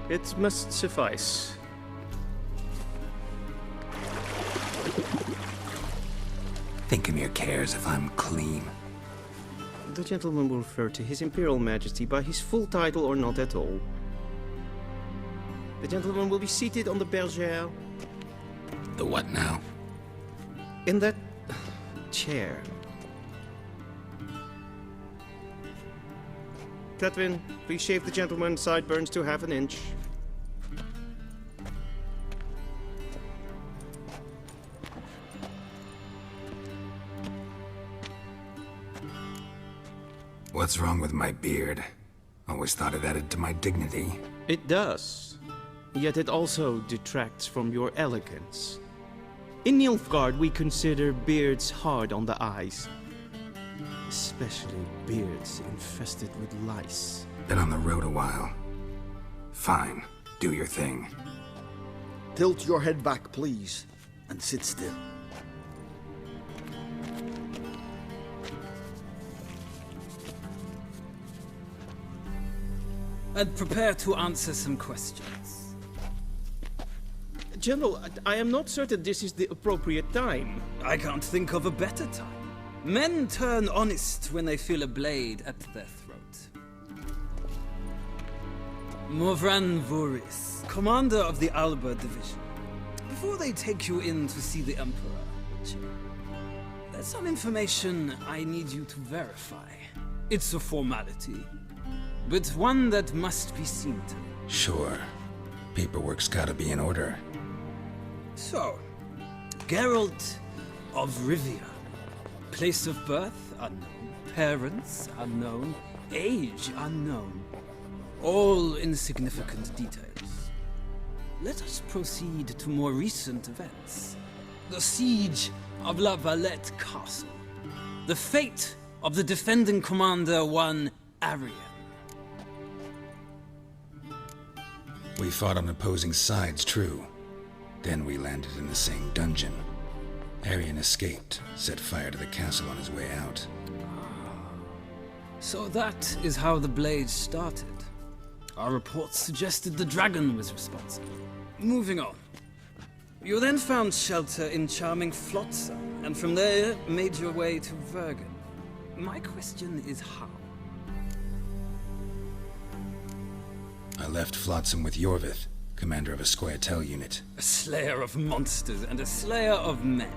It must suffice. Thinkamere cares if I'm clean. The gentleman will refer to His Imperial Majesty by his full title or not at all. The gentleman will be seated on the bergère. The what now? In that chair. Tetwin, please shave the gentleman's sideburns to half an inch. What's wrong with my beard? Always thought it added to my dignity. It does. Yet it also detracts from your elegance. In Nilfgaard, we consider beards hard on the eyes. Especially beards infested with lice. Been on the road a while. Fine, do your thing. Tilt your head back, please, and sit still. And prepare to answer some questions. General, I am not certain this is the appropriate time. I can't think of a better time. Men turn honest when they feel a blade at their throat. Morvran Voris, commander of the Alba Division. Before they take you in to see the Emperor, there's some information I need you to verify. It's a formality, but one that must be seen to. Sure. Paperwork's gotta be in order. So, Geralt of Rivia. Place of birth unknown, parents unknown, age unknown. All insignificant details. Let us proceed to more recent events. The siege of La Valette Castle. The fate of the defending commander, one Arian. We fought on opposing sides, true. Then we landed in the same dungeon. Arian escaped, set fire to the castle on his way out. So that is how the blade started. Our reports suggested the dragon was responsible. Moving on. You then found shelter in charming Flotsam, and from there made your way to Verdun. My question is how? I left Flotsam with Yorvith, commander of a Scoia'tael unit. A slayer of monsters and a slayer of men.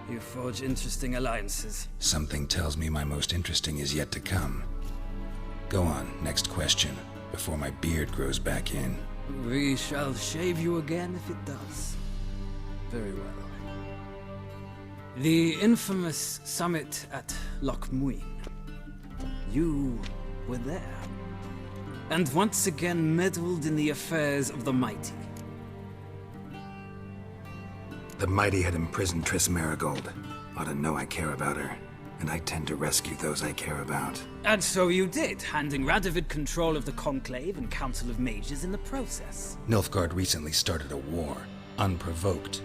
You forge interesting alliances. Something tells me my most interesting is yet to come. Go on, next question, before my beard grows back in. We shall shave you again if it does. Very well. The infamous summit at Loch Muin. You were there. And once again meddled in the affairs of the mighty. The mighty had imprisoned Triss Marigold. Ought to know I care about her, and I tend to rescue those I care about. And so you did, handing Radovid control of the Conclave and Council of Mages in the process. Nilfgaard recently started a war, unprovoked.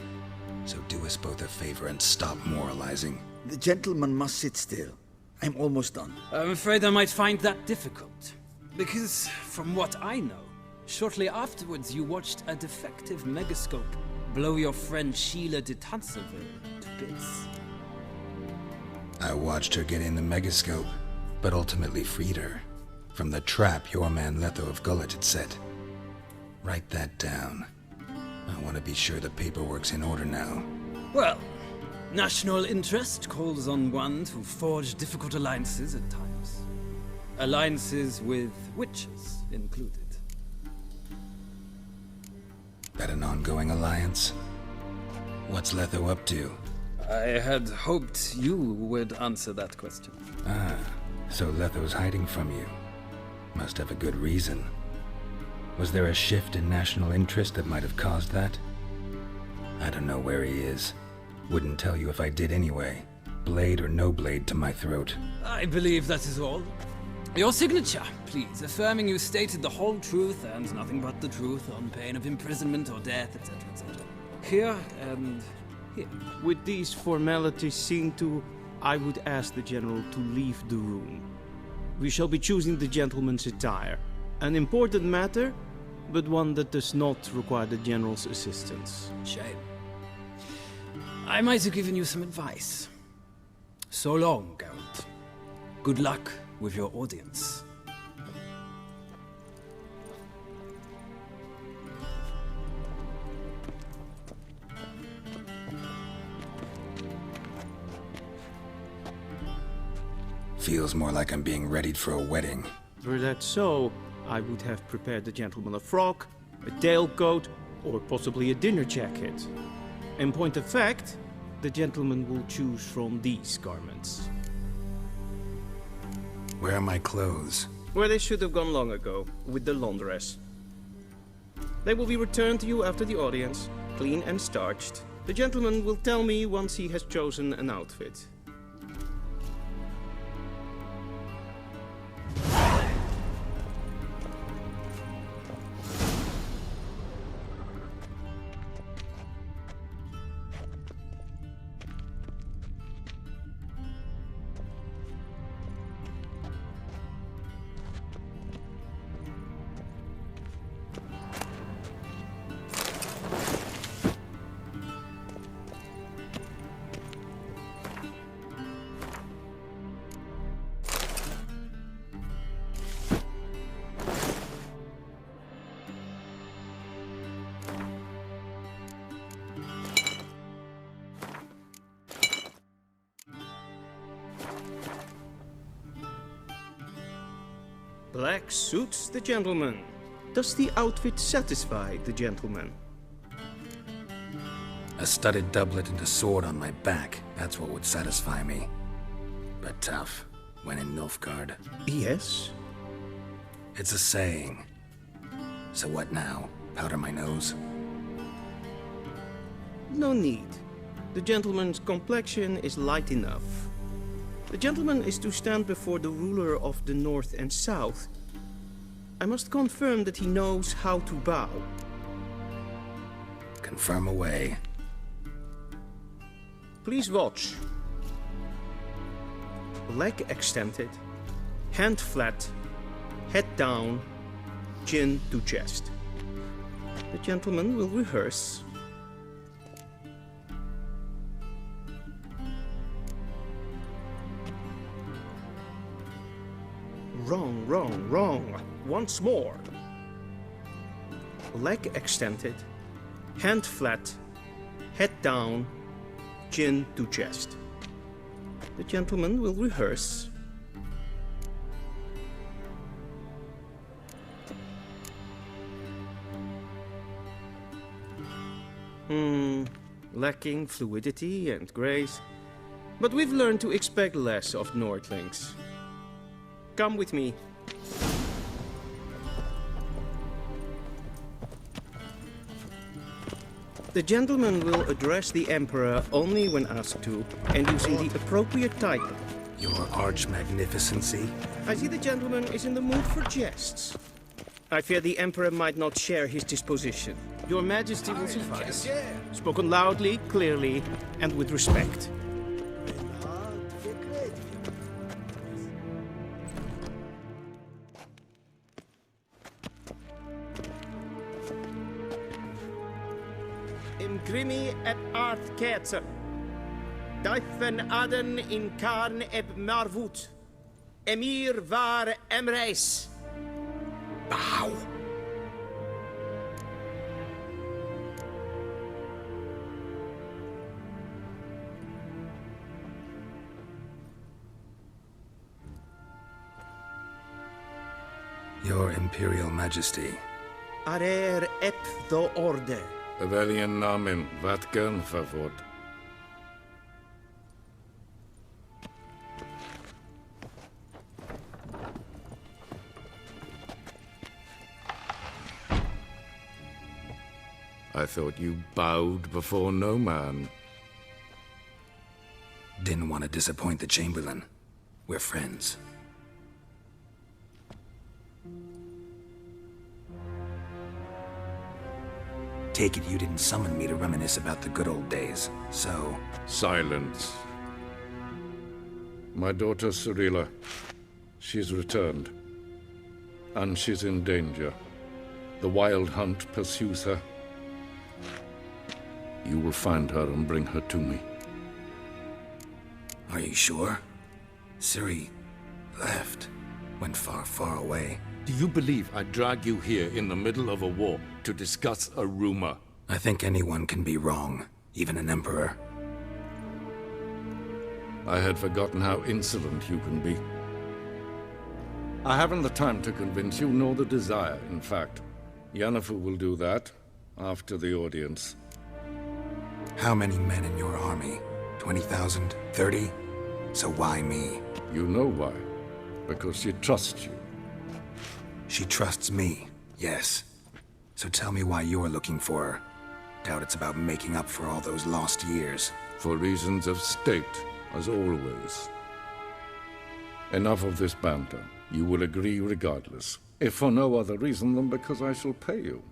So do us both a favor and stop moralizing. The gentleman must sit still. I'm almost done. I'm afraid I might find that difficult. Because, from what I know, shortly afterwards you watched a defective megascope blow your friend Sheila de Tanserville to bits. I watched her get in the megascope, but ultimately freed her from the trap your man Letho of Gullet had set. Write that down. I want to be sure the paperwork's in order now. Well, national interest calls on one to forge difficult alliances at times. Alliances with witches included. That an ongoing alliance? What's Letho up to? I had hoped you would answer that question. Ah, so Letho's hiding from you. Must have a good reason. Was there a shift in national interest that might have caused that? I don't know where he is. Wouldn't tell you if I did anyway. Blade or no blade to my throat. I believe that is all. Your signature, please, affirming you stated the whole truth and nothing but the truth on pain of imprisonment or death, etc., etc. Here and here. With these formalities seen to, I would ask the general to leave the room. We shall be choosing the gentleman's attire. An important matter, but one that does not require the General's assistance. Shame. I might have given you some advice. So long, Geralt. Good luck with your audience. Feels more like I'm being readied for a wedding. Were that so, I would have prepared the gentleman a frock, a tailcoat, or possibly a dinner jacket. In point of fact, the gentleman will choose from these garments. Where are my clothes? Where they should have gone long ago, with the laundress. They will be returned to you after the audience, clean and starched. The gentleman will tell me once he has chosen an outfit. Black suits the gentleman. Does the outfit satisfy the gentleman? A studded doublet and a sword on my back, that's what would satisfy me. But tough, when in Nilfgaard. Yes. It's a saying. So what now? Powder my nose? No need. The gentleman's complexion is light enough. The gentleman is to stand before the ruler of the North and South. I must confirm that he knows how to bow. Confirm away. Please watch. Leg extended, hand flat, head down, chin to chest. The gentleman will rehearse. Wrong, wrong, wrong. Once more. Leg extended, hand flat, head down, chin to chest. The gentleman will rehearse. Lacking fluidity and grace. But we've learned to expect less of Nordlings. Come with me. The gentleman will address the Emperor only when asked to, and using the appropriate title. Your Arch-Magnificency? I see the gentleman is in the mood for jests. I fear the Emperor might not share his disposition. Your Majesty will suffice. Spoken loudly, clearly, and with respect. Grimi et art ketzer. Dijfen aden in karn eb marvoet. Emir var emreis. Bow! Your Imperial Majesty. Arer ep do orde. Velen namen, wat kan favor. I thought you bowed before no man. Didn't want to disappoint the Chamberlain. We're friends. Take it you didn't summon me to reminisce about the good old days, so... Silence. My daughter Cyrilla, she's returned. And she's in danger. The Wild Hunt pursues her. You will find her and bring her to me. Are you sure? Ciri left. Went far, far away. Do you believe I drag you here in the middle of a war to discuss a rumor? I think anyone can be wrong, even an emperor. I had forgotten how insolent you can be. I haven't the time to convince you, nor the desire, in fact. Yennefer will do that after the audience. How many men in your army? 20,000? 30? So why me? You know why. Because she trusts you. She trusts me, yes. So tell me why you're looking for her. Doubt it's about making up for all those lost years. For reasons of state, as always. Enough of this banter. You will agree regardless. If for no other reason than because I shall pay you.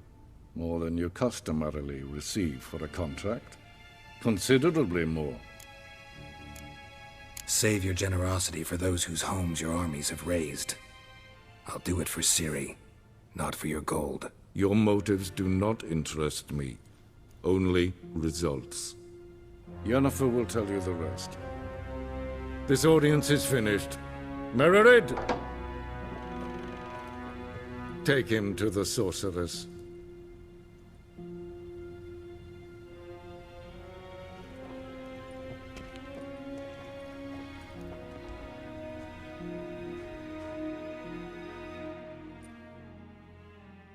More than you customarily receive for a contract. Considerably more. Save your generosity for those whose homes your armies have razed. I'll do it for Ciri, not for your gold. Your motives do not interest me. Only results. Yennefer will tell you the rest. This audience is finished. Mererid! Take him to the sorceress.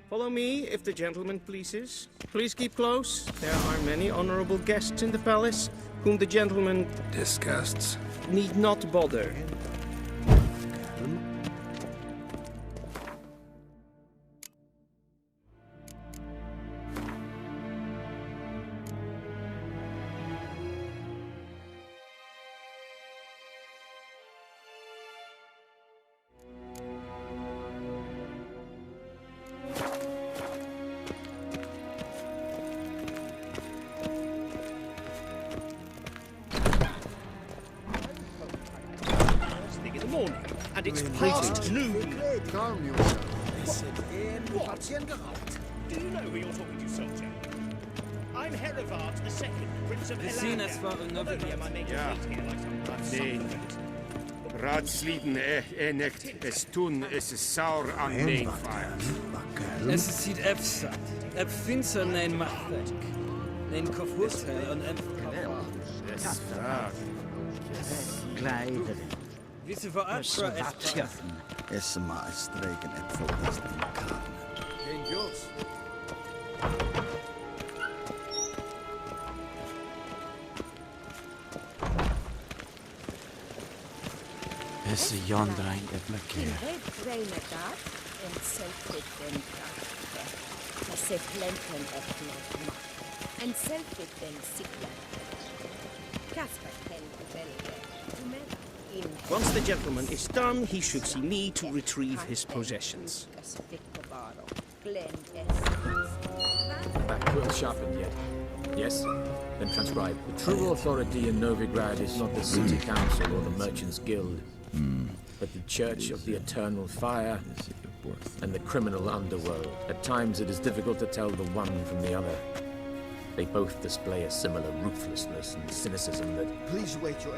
Follow me, if the gentleman pleases. Please keep close. There are many honorable guests in the palace, whom the gentleman Disgusts. need not bother. And it's past noon. Calm yourself. What? Do you know who you're talking to, soldier? I'm Herivard II, Prince of Vizima war Helena. Ja. Nee. Raadslieden echt es tun, es is saur aan neenvaart. Es sieht efsat. Finster nein machtek. Nein kofurte und Gleider. Wisse voor Astra Es maar streken et volgens de elkaar. Geen Joods. Es jondrain et markeer. En self-defense sikla. Casper can Once the gentleman is done, he should see me to retrieve his possessions. That quill sharpened yet? Yes? Then transcribe. The true authority in Novigrad is not the city council or the merchants' guild, but the Church of the Eternal Fire and the criminal underworld. At times it is difficult to tell the one from the other. They both display a similar ruthlessness and cynicism that... Please wait your...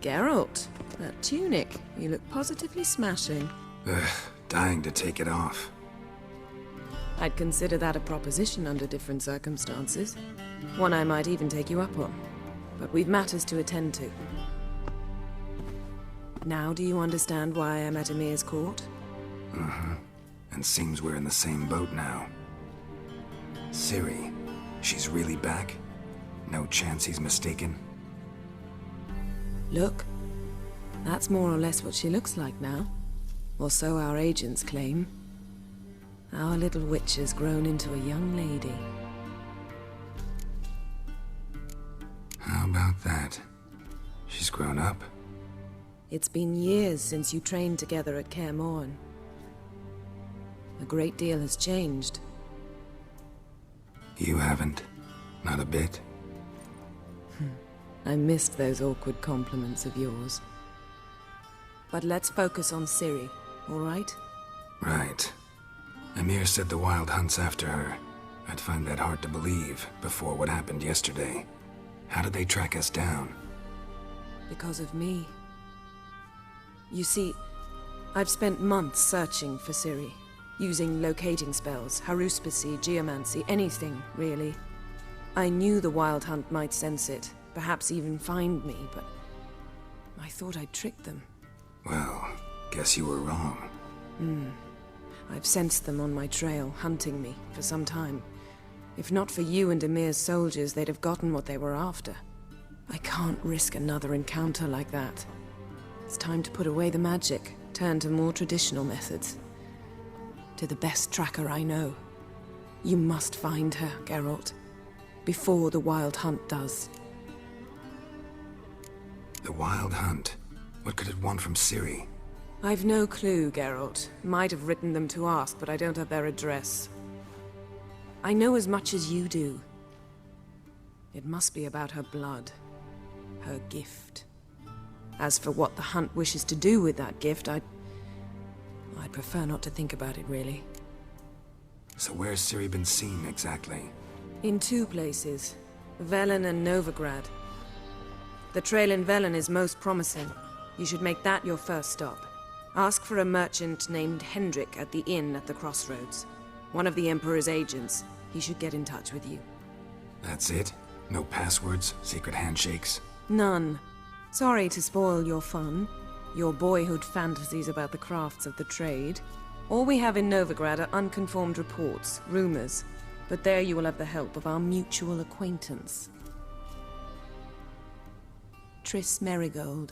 Geralt, that tunic. You look positively smashing. Dying to take it off. I'd consider that a proposition under different circumstances. One I might even take you up on. But we've matters to attend to. Now do you understand why I'm at Emir's court? And seems we're in the same boat now. Ciri, she's really back? No chance he's mistaken? Look, that's more or less what she looks like now. Or so our agents claim. Our little witch has grown into a young lady. How about that? She's grown up? It's been years since you trained together at Kaer Morhen. A great deal has changed. You haven't? Not a bit? I missed those awkward compliments of yours. But let's focus on Ciri, all right? Right. Emir said the Wild Hunt's after her. I'd find that hard to believe before what happened yesterday. How did they track us down? Because of me. You see, I've spent months searching for Ciri, using locating spells, haruspicy, geomancy, anything, really. I knew the Wild Hunt might sense it, perhaps even find me, but I thought I'd tricked them. Well, guess you were wrong. I've sensed them on my trail, hunting me, for some time. If not for you and Emir's soldiers, they'd have gotten what they were after. I can't risk another encounter like that. It's time to put away the magic, turn to more traditional methods. To the best tracker I know. You must find her, Geralt. Before the Wild Hunt does. The Wild Hunt? What could it want from Ciri? I've no clue, Geralt. Might have written them to ask, but I don't have their address. I know as much as you do. It must be about her blood. Her gift. As for what the Hunt wishes to do with that gift, I'd prefer not to think about it, really. So where's Ciri been seen, exactly? In 2 places. Velen and Novigrad. The trail in Velen is most promising. You should make that your first stop. Ask for a merchant named Hendrik at the inn at the crossroads. One of the Emperor's agents. He should get in touch with you. That's it? No passwords? Secret handshakes? None. Sorry to spoil your fun. Your boyhood fantasies about the crafts of the trade. All we have in Novigrad are unconfirmed reports, rumors. But there you will have the help of our mutual acquaintance. Triss Merigold.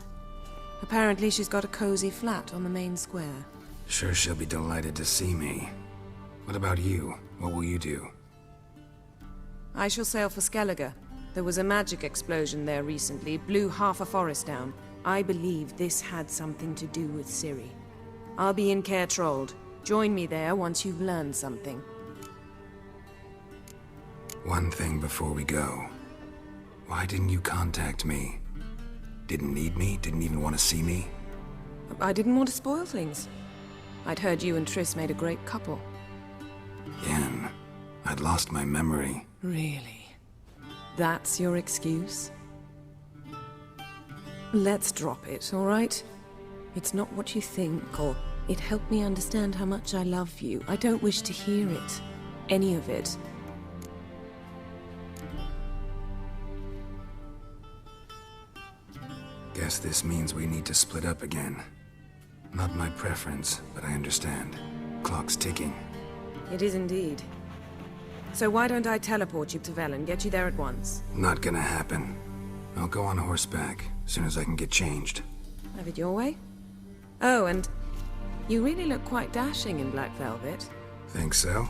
Apparently she's got a cozy flat on the main square. Sure she'll be delighted to see me. What about you? What will you do? I shall sail for Skellige. There was a magic explosion there recently, blew half a forest down. I believe this had something to do with Ciri. I'll be in Caer Trold. Join me there once you've learned something. One thing before we go. Why didn't you contact me? Didn't need me? Didn't even want to see me? I didn't want to spoil things. I'd heard you and Triss made a great couple. Yen, I'd lost my memory. Really? That's your excuse? Let's drop it, all right? It's not what you think, or it helped me understand how much I love you. I don't wish to hear it. Any of it. Guess this means we need to split up again. Not my preference, but I understand. Clock's ticking. It is indeed. So why don't I teleport you to Velen, get you there at once? Not gonna happen. I'll go on horseback, as soon as I can get changed. Have it your way? Oh, and you really look quite dashing in black velvet. Think so?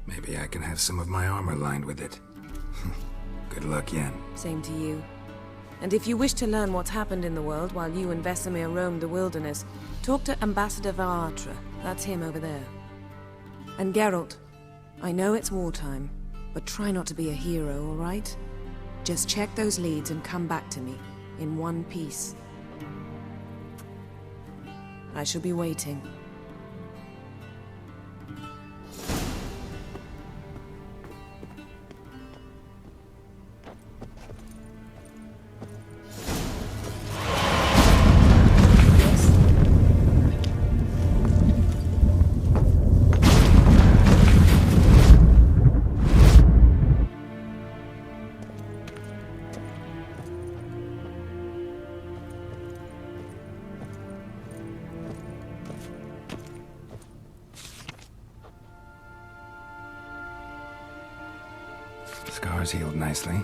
Maybe I can have some of my armor lined with it. Good luck, Yen. Same to you. And if you wish to learn what's happened in the world while you and Vesemir roamed the wilderness, talk to Ambassador Varatra. That's him over there. And Geralt, I know it's wartime, but try not to be a hero, all right? Just check those leads and come back to me, in one piece. I shall be waiting. Scars healed nicely.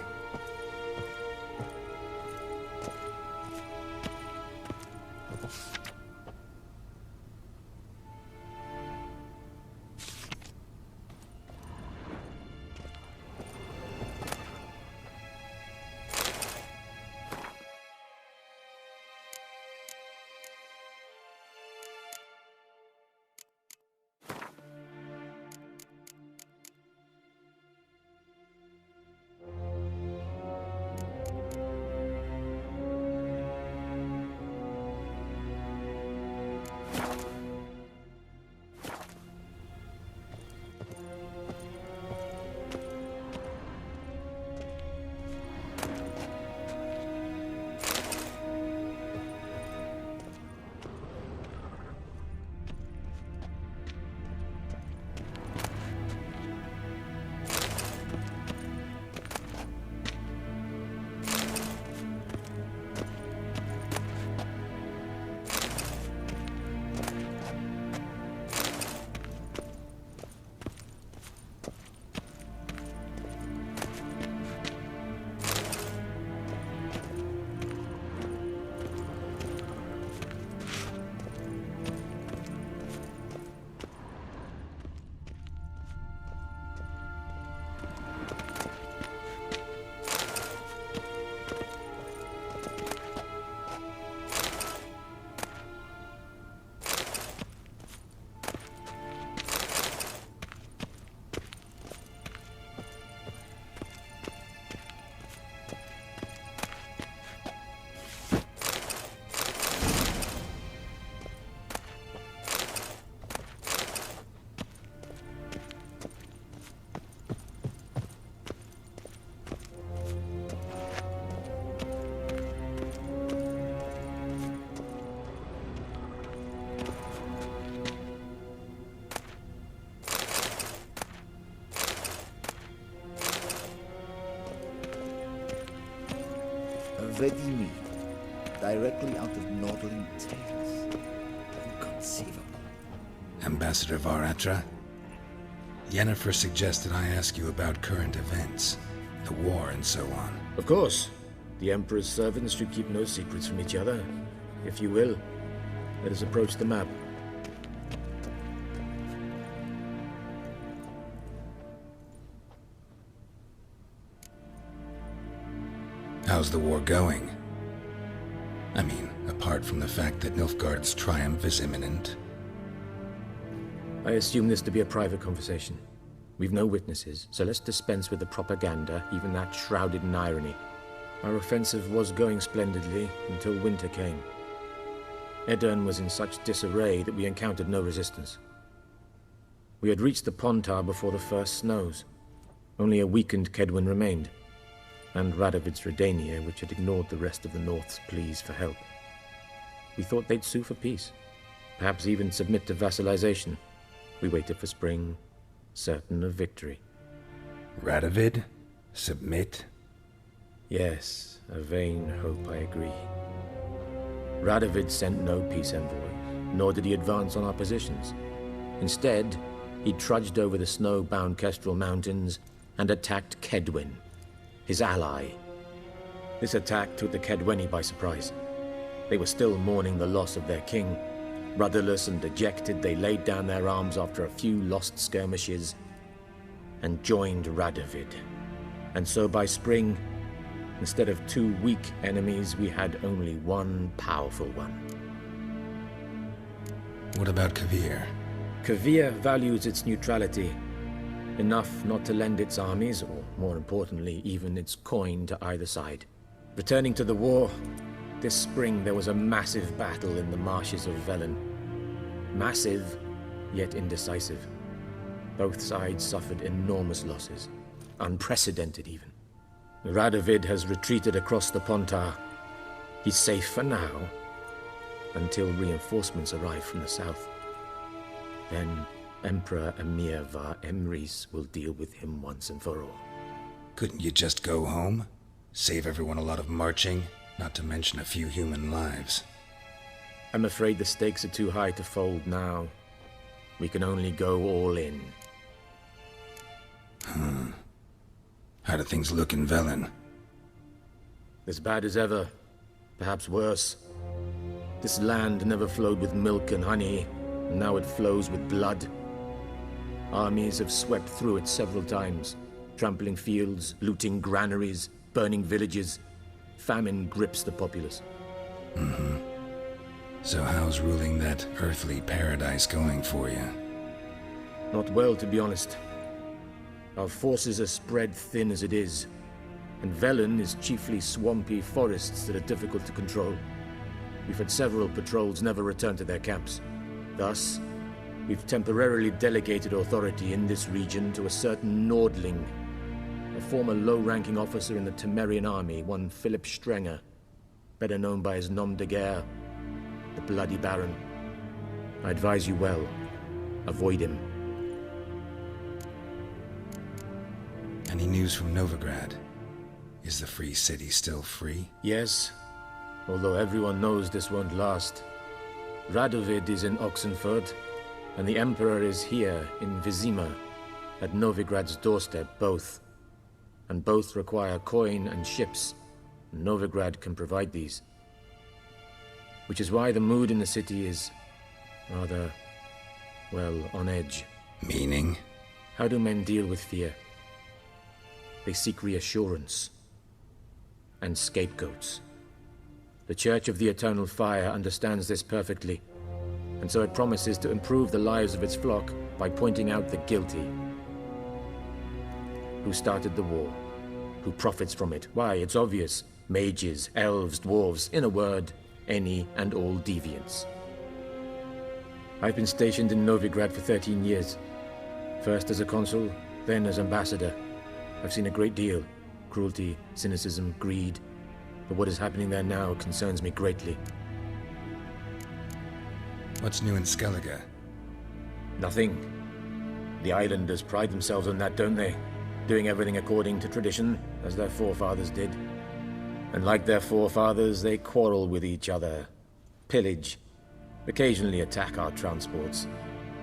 Vizima, directly out of Nordling tales. Inconceivable. Ambassador Varatra? Yennefer suggested I ask you about current events, the war and so on. Of course. The Emperor's servants should keep no secrets from each other. If you will, let us approach the map. How's the war going? I mean, apart from the fact that Nilfgaard's triumph is imminent. I assume this to be a private conversation. We've no witnesses, so let's dispense with the propaganda, even that shrouded in irony. Our offensive was going splendidly until winter came. Verdun was in such disarray that we encountered no resistance. We had reached the Pontar before the first snows. Only a weakened Kedwin remained, and Radovid's Redania, which had ignored the rest of the North's pleas for help. We thought they'd sue for peace, perhaps even submit to vassalization. We waited for spring, certain of victory. Radovid? Submit? Yes, a vain hope, I agree. Radovid sent no peace envoys, nor did he advance on our positions. Instead, he trudged over the snow-bound Kestrel Mountains and attacked Kedwin, his ally. This attack took the Kedweni by surprise. They were still mourning the loss of their king. Rudderless and dejected, they laid down their arms after a few lost skirmishes and joined Radovid. And so by spring, instead of 2 weak enemies, we had only one powerful one. What about Kavir? Kavir values its neutrality, enough not to lend its armies, or more importantly, even its coin to either side. Returning to the war, this spring there was a massive battle in the marshes of Velen. Massive, yet indecisive. Both sides suffered enormous losses, unprecedented even. Radovid has retreated across the Pontar. He's safe for now, until reinforcements arrive from the south. Then Emperor Emir var Emrys will deal with him once and for all. Couldn't you just go home? Save everyone a lot of marching, not to mention a few human lives. I'm afraid the stakes are too high to fold now. We can only go all in. How do things look in Velen? As bad as ever, perhaps worse. This land never flowed with milk and honey, and now it flows with blood. Armies have swept through it several times, trampling fields, looting granaries, burning villages. Famine grips the populace. So how's ruling that earthly paradise going for you? Not well, to be honest. Our forces are spread thin as it is, and Velen is chiefly swampy forests that are difficult to control. We've had several patrols never return to their camps. Thus, we've temporarily delegated authority in this region to a certain Nordling, a former low-ranking officer in the Temerian army, one Philip Strenger, better known by his nom de guerre, the Bloody Baron. I advise you well. Avoid him. Any news from Novigrad? Is the free city still free? Yes, although everyone knows this won't last. Radovid is in Oxenfurt, and the Emperor is here in Vizima, at Novigrad's doorstep, both. And both require coin and ships. Novigrad can provide these. Which is why the mood in the city is rather, well, on edge. Meaning? How do men deal with fear? They seek reassurance and scapegoats. The Church of the Eternal Fire understands this perfectly, and so it promises to improve the lives of its flock by pointing out the guilty. Who started the war? Who profits from it? Why, it's obvious. Mages, elves, dwarves, in a word, any and all deviants. I've been stationed in Novigrad for 13 years. First as a consul, then as ambassador. I've seen a great deal. Cruelty, cynicism, greed. But what is happening there now concerns me greatly. What's new in Skellige? Nothing. The islanders pride themselves on that, don't they? Doing everything according to tradition, as their forefathers did. And like their forefathers, they quarrel with each other, pillage, occasionally attack our transports.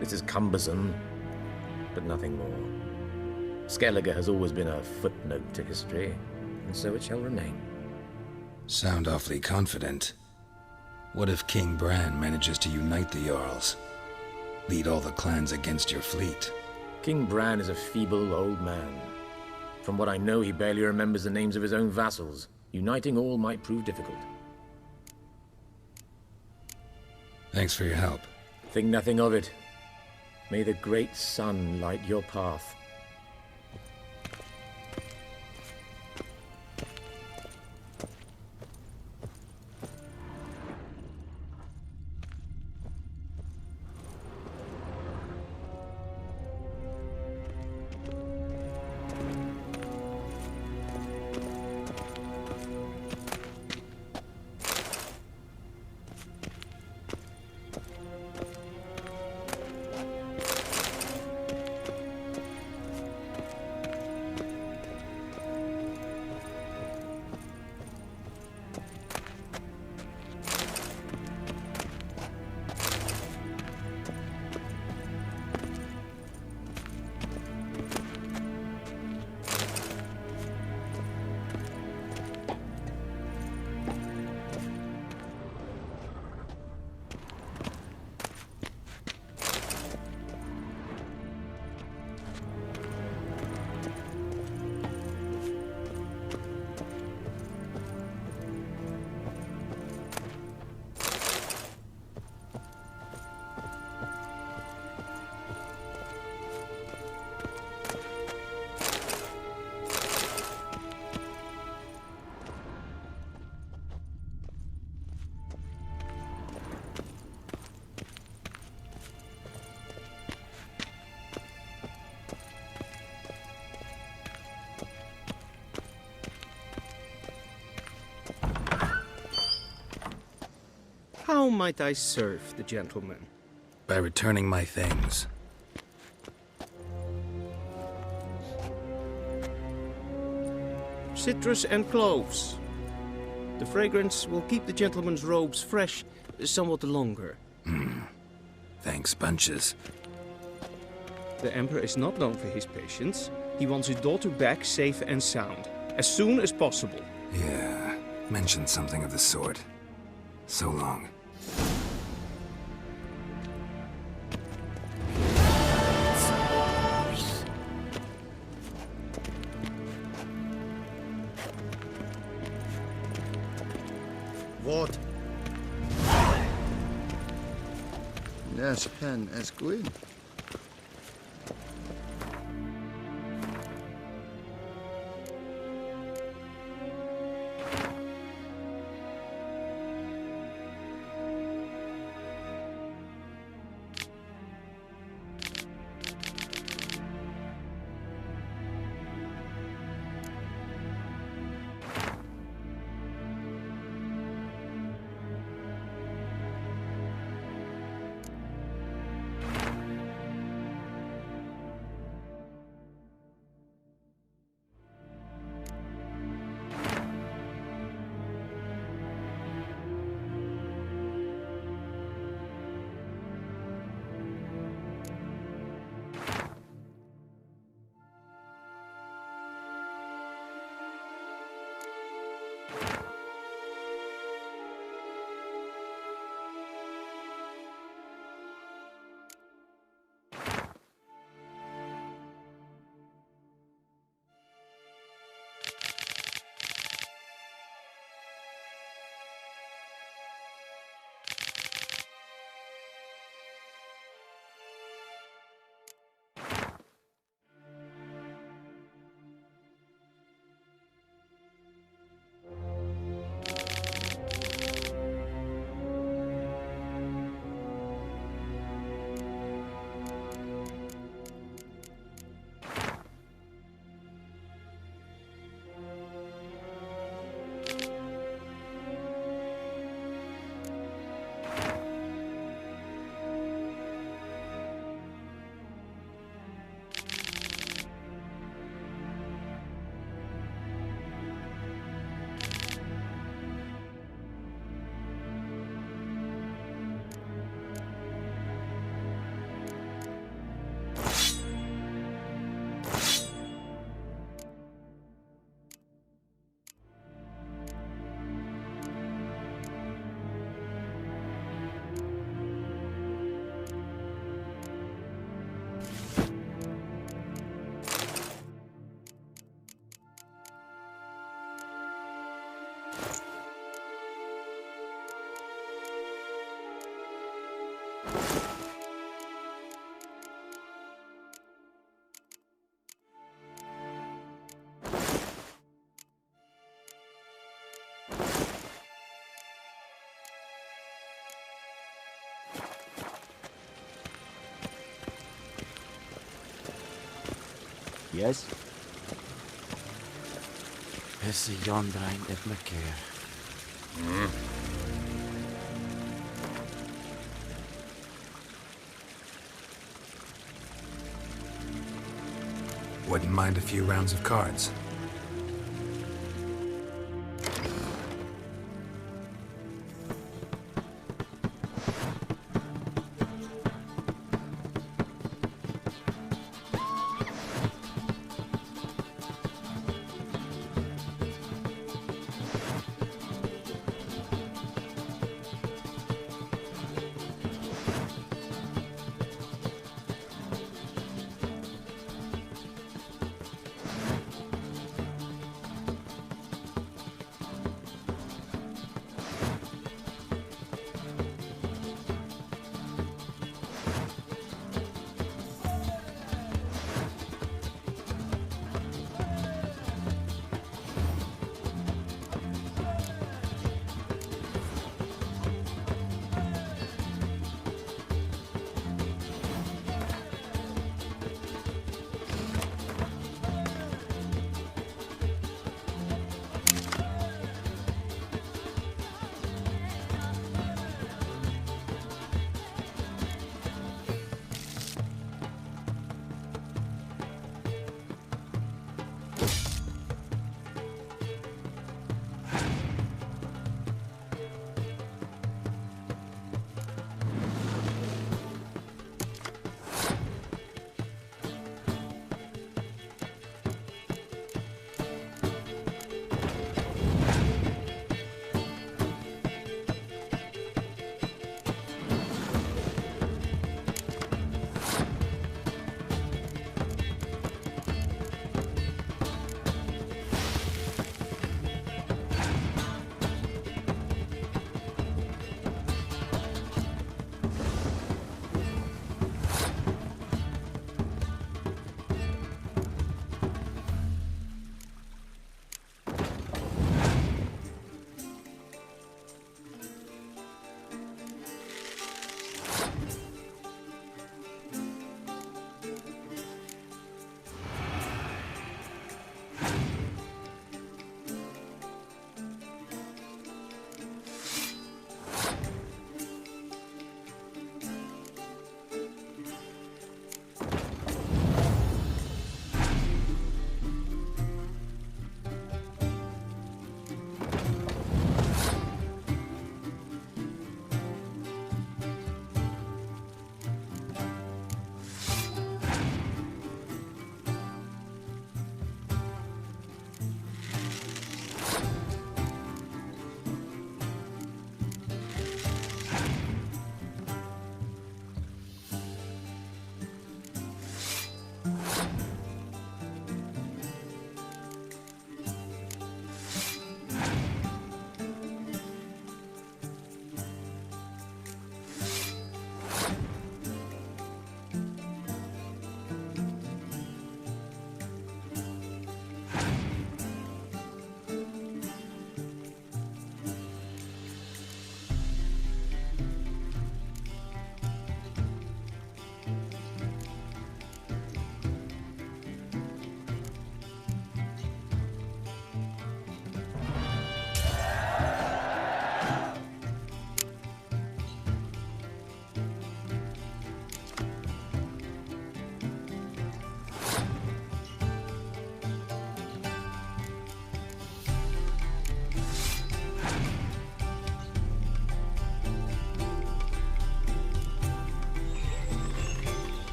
This is cumbersome, but nothing more. Skellige has always been a footnote to history, and so it shall remain. Sound awfully confident. What if King Bran manages to unite the Jarls? Lead all the clans against your fleet? King Bran is a feeble old man. From what I know, he barely remembers the names of his own vassals. Uniting all might prove difficult. Thanks for your help. Think nothing of it. May the great sun light your path. How might I serve the gentleman? By returning my things. Citrus and cloves. The fragrance will keep the gentleman's robes fresh somewhat longer. Thanks, bunches. The Emperor is not known for his patience. He wants his daughter back safe and sound, as soon as possible. Yeah, mentioned something of the sort. So long. What? Yes, pen as good. Yes? Is Jondrain et me keer. Wouldn't mind a few rounds of cards.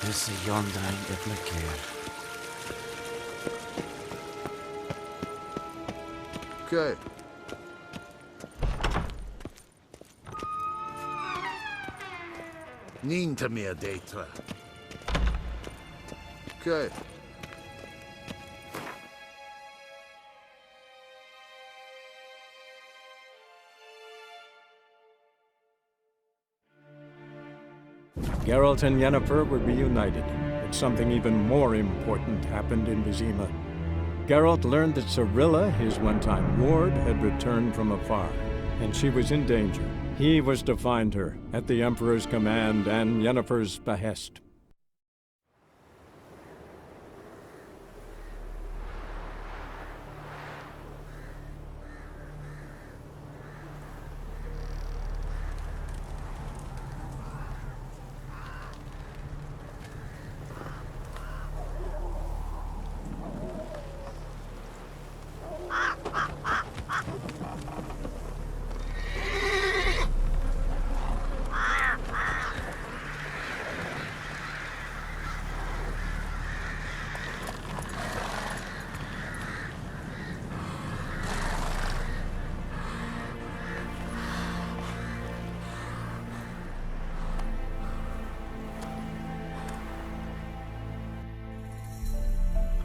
Is a Yondrain et Macair. Okay. Neen te meer detra. Okay. Geralt and Yennefer were reunited, but something even more important happened in Vizima. Geralt learned that Cirilla, his one-time ward, had returned from afar, and she was in danger. He was to find her, at the Emperor's command and Yennefer's behest.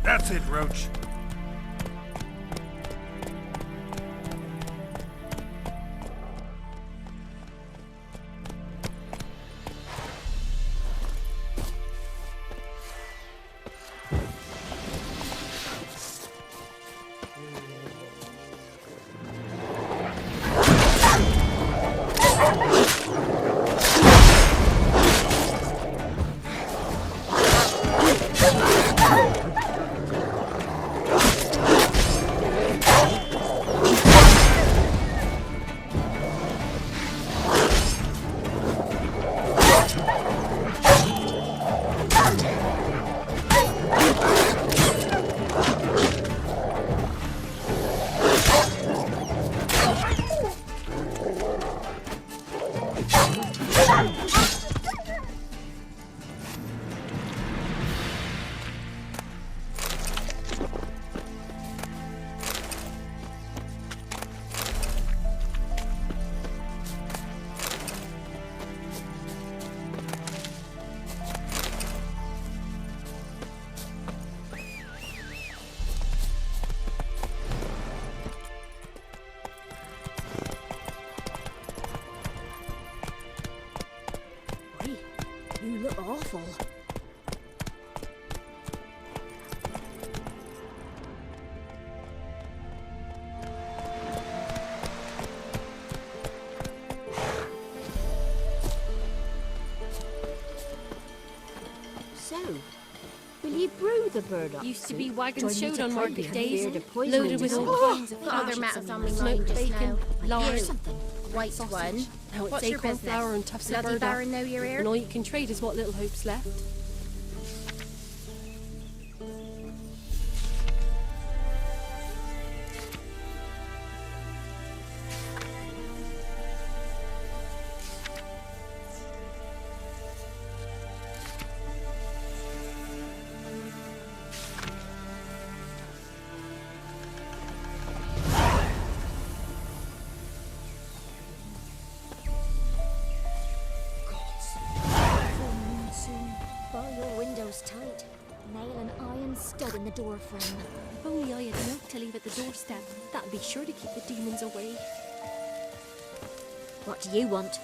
That's it, Roach. You look awful. So, will you brew the burdock? Used to be wagons showed on market days, loaded loaded with all kinds of other gadgets matters and on my smoked mind just bacon, now. lard, Here's something. White sausage. one. Now it's What's your acorn business? flour and tufts of Bloody burdock. Baron know you're here? And all you can trade is what little hope's left. Tight. Nail an iron stud in the door frame. If only I had milk to leave at the doorstep, that'd be sure to keep the demons away. What do you want?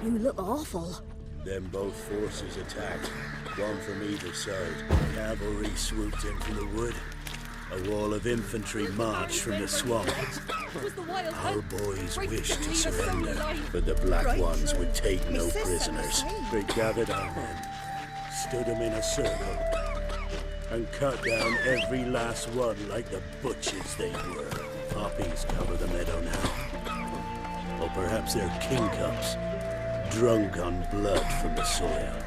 You look awful. Then both forces attacked, one from either side. Cavalry swooped in from the wood. A wall of infantry marched from the swamp. It was the Our boys wished to surrender, but the Black Ones would take no prisoners. They gathered our men, stood them in a circle, and cut down every last one like the butchers they were. Poppies cover the meadow now. Or perhaps they're kingcups, drunk on blood from the soil.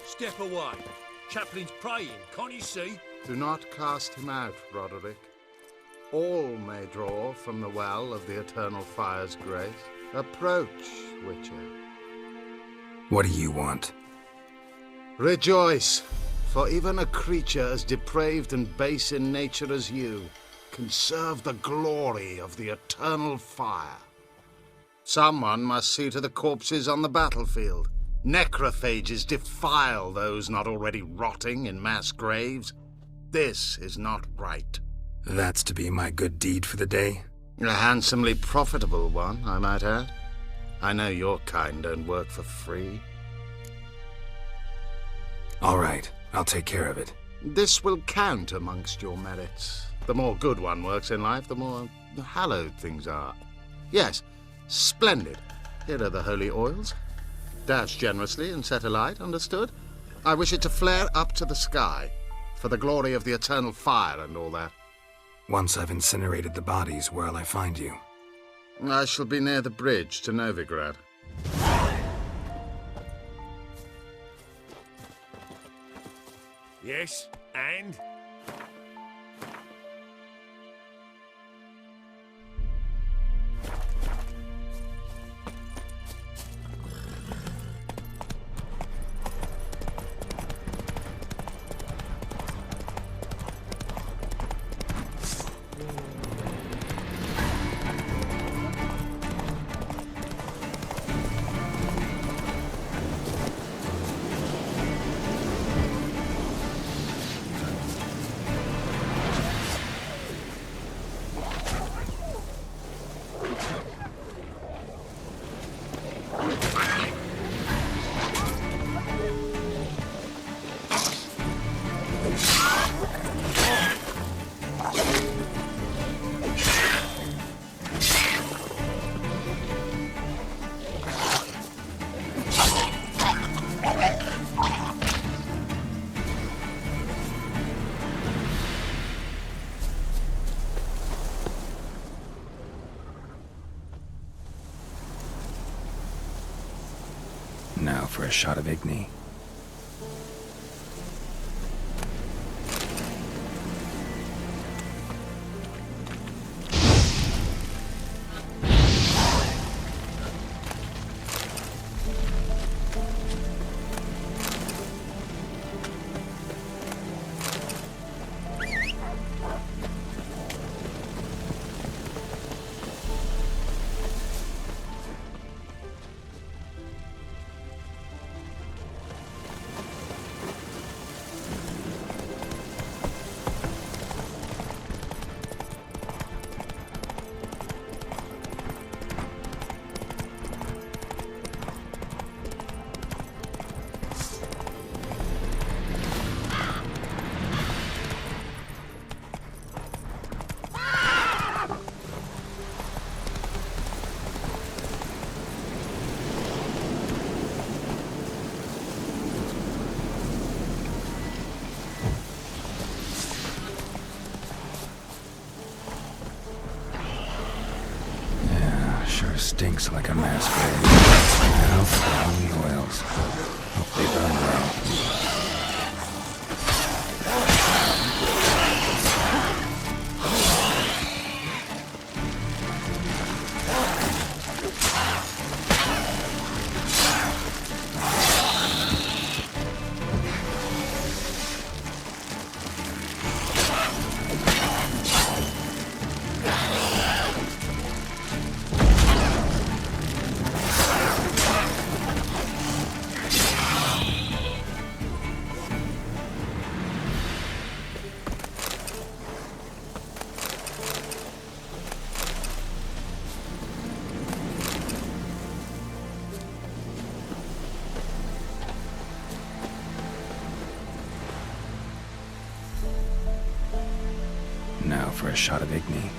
Step away. Chaplain's praying, can't you see? Do not cast him out, Roderick. All may draw from the well of the Eternal Fire's grace. Approach, Witcher. What do you want? Rejoice, for even a creature as depraved and base in nature as you can serve the glory of the Eternal Fire. Someone must see to the corpses on the battlefield. Necrophages defile those not already rotting in mass graves. This is not right. That's to be my good deed for the day? A handsomely profitable one, I might add. I know your kind don't work for free. All right, I'll take care of it. This will count amongst your merits. The more good one works in life, the more hallowed things are. Yes, splendid. Here are the holy oils. Dash generously and set alight, understood? I wish it to flare up to the sky, for the glory of the Eternal Fire and all that. Once I've incinerated the bodies, where'll I find you? I shall be near the bridge to Novigrad. Yes, and? Now for a shot of Igni. Stinks like a mass grave. Now for the holy oils. Hope they burn well. Now for a shot of Igni.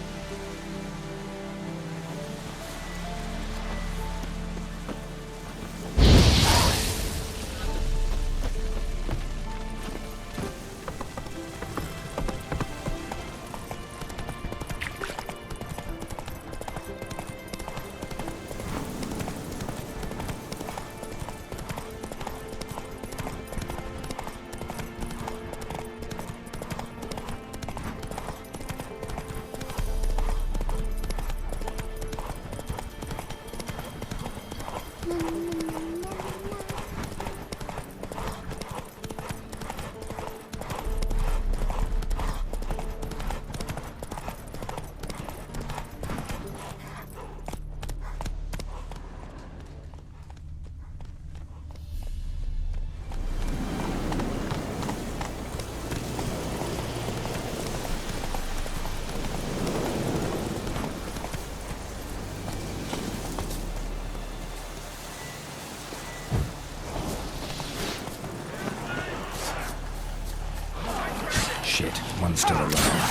Shit, one's still alive.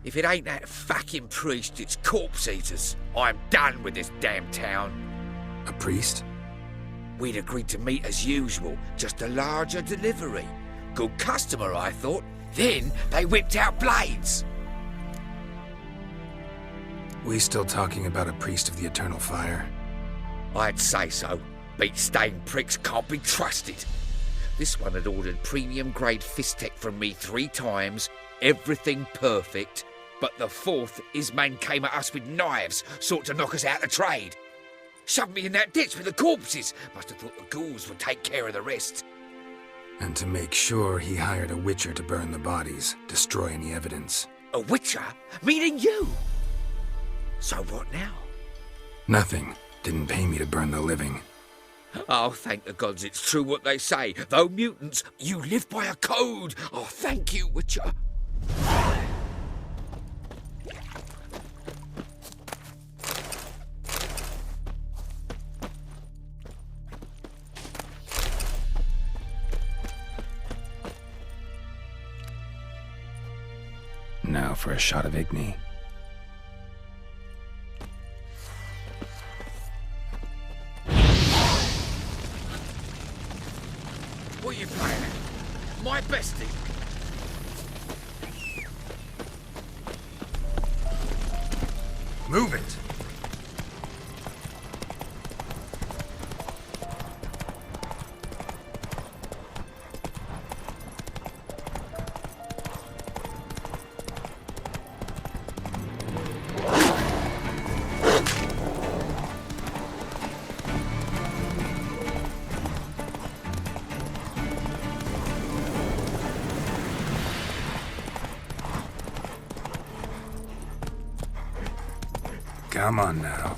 If it ain't that fucking priest, it's corpse eaters. I'm done with this damn town. A priest? We'd agreed to meet as usual, just a larger delivery. Good customer, I thought. Then they whipped out blades. We still talking about a priest of the eternal fire? I'd say so. Beat-stained pricks can't be trusted. This one had ordered premium-grade fist tech from me 3 times, everything perfect. But the 4th, his man came at us with knives, sought to knock us out of trade. Shoved me in that ditch with the corpses. Must have thought the ghouls would take care of the rest. And to make sure, he hired a witcher to burn the bodies, destroy any evidence. A witcher? Meaning you? So what now? Nothing. Didn't pay me to burn the living. Oh, thank the gods it's true what they say. Though mutants, you live by a code. Oh, thank you, witcher. Now for a shot of Igni. What are you playing at? My bestie? Move it! Come on now.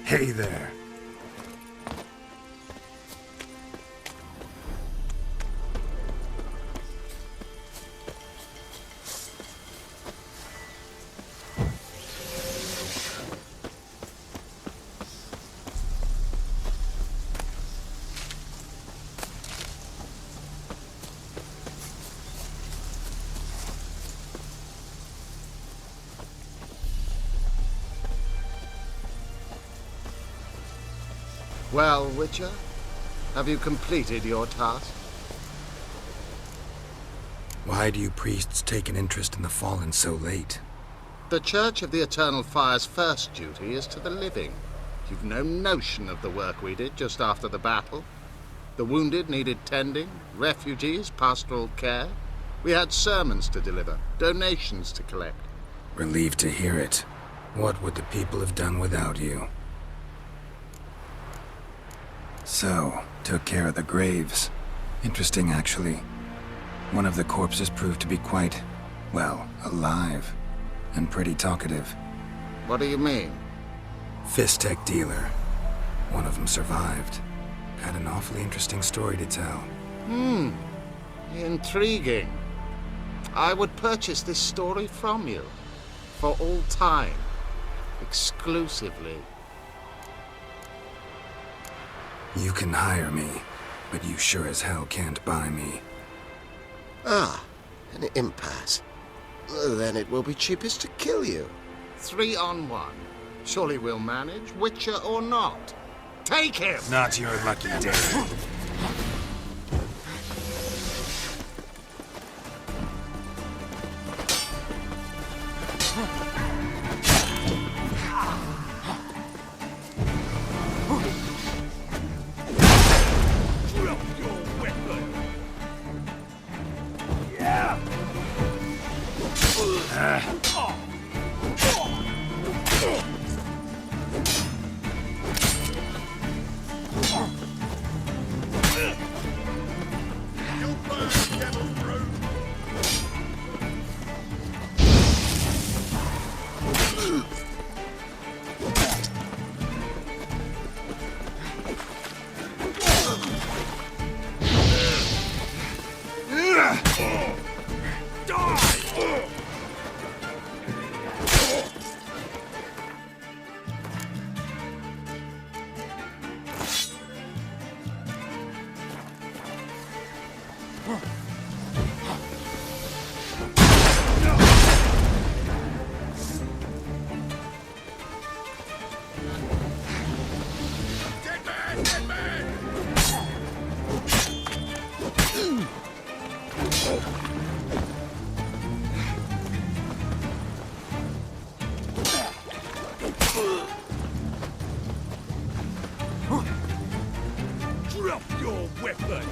Hey there. Well, Witcher, have you completed your task? Why do you priests take an interest in the fallen so late? The Church of the Eternal Fire's first duty is to the living. You've no notion of the work we did just after the battle. The wounded needed tending, refugees, pastoral care. We had sermons to deliver, donations to collect. Relieved to hear it. What would the people have done without you? So, took care of the graves. Interesting, actually. One of the corpses proved to be quite, well, alive. And pretty talkative. What do you mean? Fist tech dealer. One of them survived. Had an awfully interesting story to tell. Intriguing. I would purchase this story from you. For all time. Exclusively. You can hire me, but you sure as hell can't buy me. Ah, an impasse. Then it will be cheapest to kill you. 3 on 1. Surely we'll manage, Witcher or not. Take him! Not your lucky day. Drop your weapon!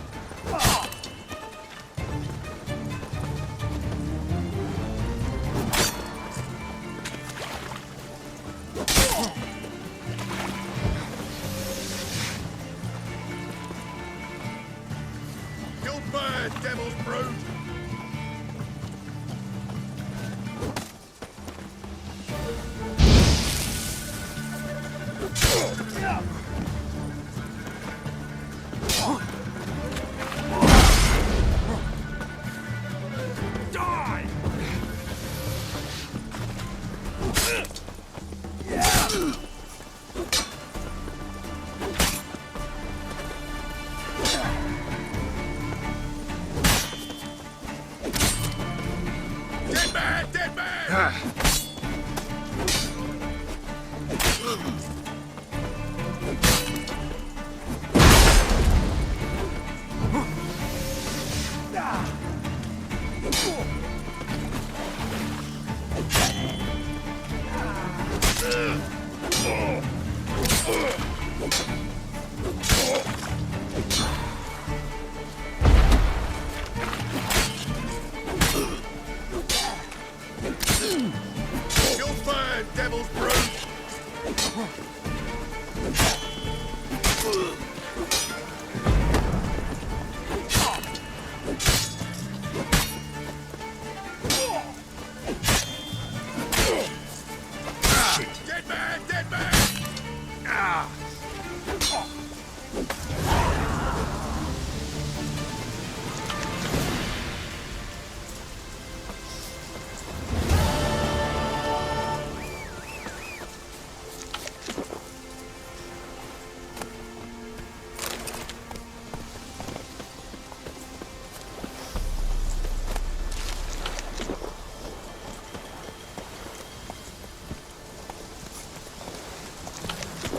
You'll burn, devil's brood!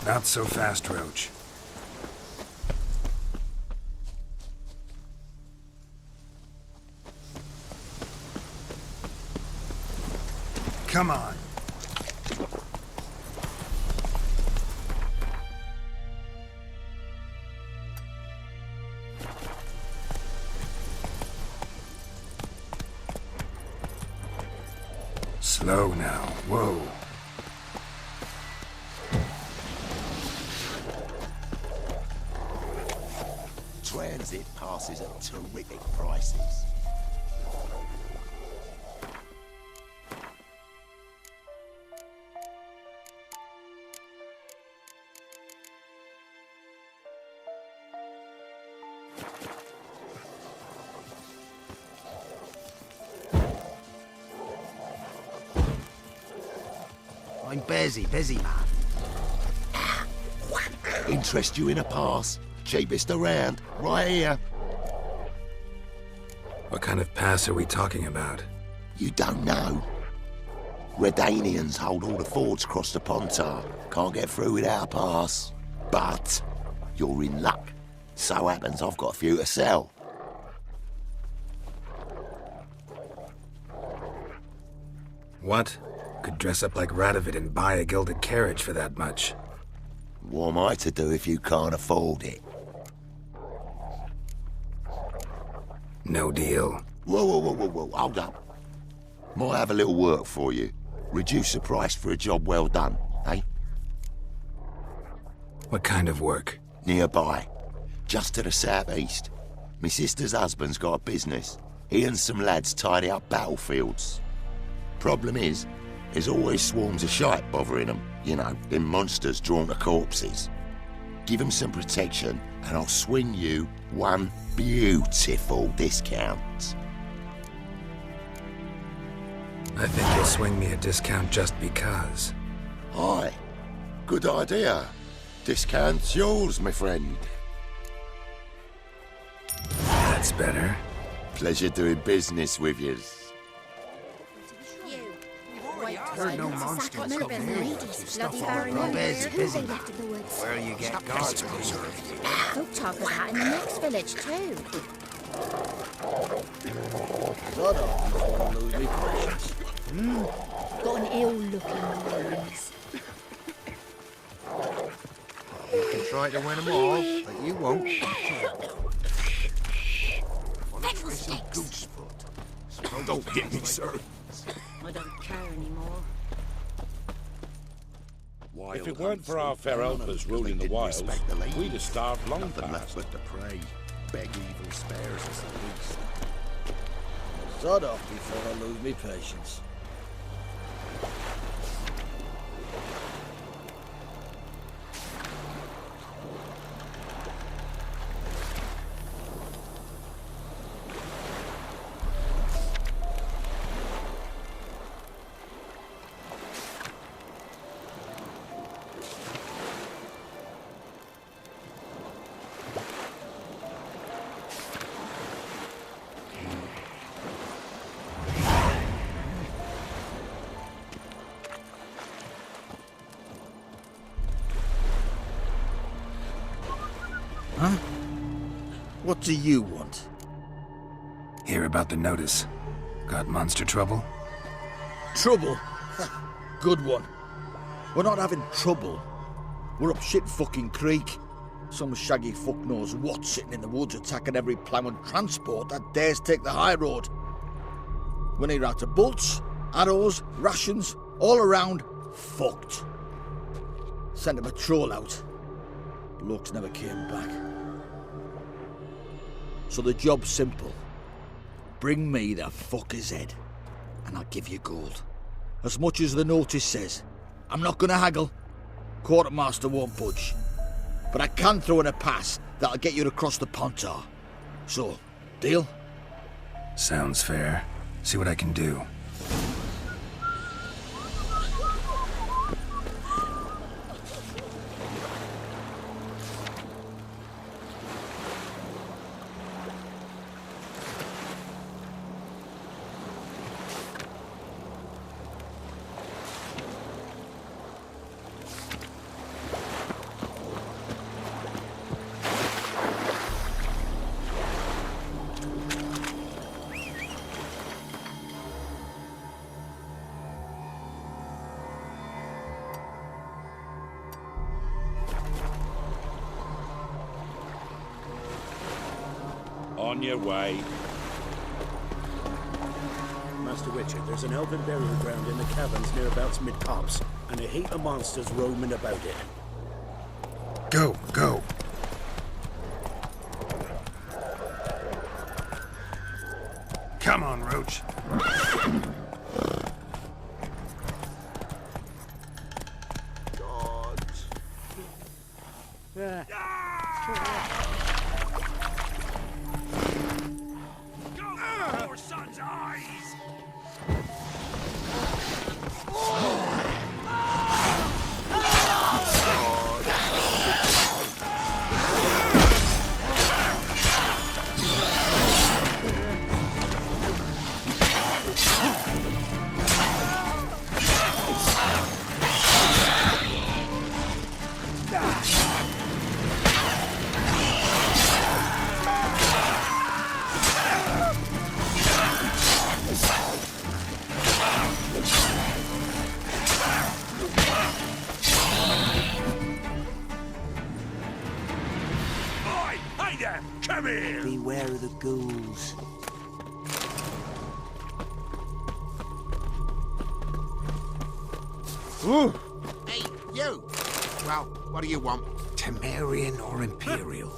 Not so fast, Roach. Come on. Slow now. Whoa. Transit passes at terrific prices. I'm busy, man. Interest you in a pass? Cheapest around, right here. What kind of pass are we talking about? You don't know. Redanians hold all the fords across the Pontar. Can't get through without a pass. But you're in luck. So happens I've got a few to sell. What? Could dress up like Radovid and buy a gilded carriage for that much. What am I to do if you can't afford it? No deal. Whoa, hold up. Might have a little work for you. Reduce the price for a job well done, eh? What kind of work? Nearby. Just to the southeast. My sister's husband's got a business. He and some lads tidy up battlefields. Problem is, there's always swarms of shite bothering them. You know, them monsters drawn to corpses. Give them some protection, and I'll swing you one beautiful discount. I think you'll swing me a discount just because. Aye. Good idea. Discount's yours, my friend. That's better. Pleasure doing business with yous. There's no monsters come here. Stuff all busy, man. Where you get guards preserved. Folk talk of that in the next village too. Got an ill-looking nose. You can try to win them all, but you won't. Don't hit me, sir. I don't care anymore. If it weren't for our fair helpers ruling the wilds, we'd have starved long past. Left but to pray. Beg evil spares us at least. Sod off before I lose me patience. Huh? What do you want? Hear about the notice. Got monster trouble? Trouble? Good one. We're not having trouble. We're up shit fucking creek. Some shaggy fuck knows what sitting in the woods attacking every plough and transport that dares take the high road. When they're out of bolts, arrows, rations, all around, fucked. Sent a patrol out. Blokes never came back. So the job's simple. Bring me the fucker's head, and I'll give you gold. As much as the notice says. I'm not gonna haggle. Quartermaster won't budge. But I can throw in a pass that'll get you across the Pontar. So, deal? Sounds fair. See what I can do. On your way. Master Witcher, there's an elven burial ground in the caverns nearabouts mid-copse, and a heap of monsters roaming about it. Go, go. Come on, Roach. Your son's eyes! Come here! Beware of the ghouls. Ooh. Hey, you! Well, what do you want? Temerian or Imperial?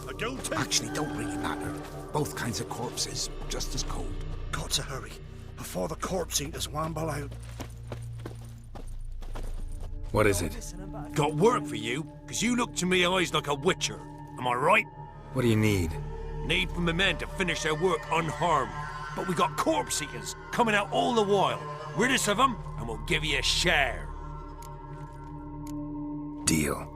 Actually, don't really matter. Both kinds of corpses, just as cold. Got to hurry, before the corpse eaters wamble out. What is it? Got work for you, because you look to me eyes like a witcher. Am I right? What do you need? Need for my men to finish their work unharmed. But we got corpse eaters coming out all the while. Rid us of them, and we'll give you a share. Deal.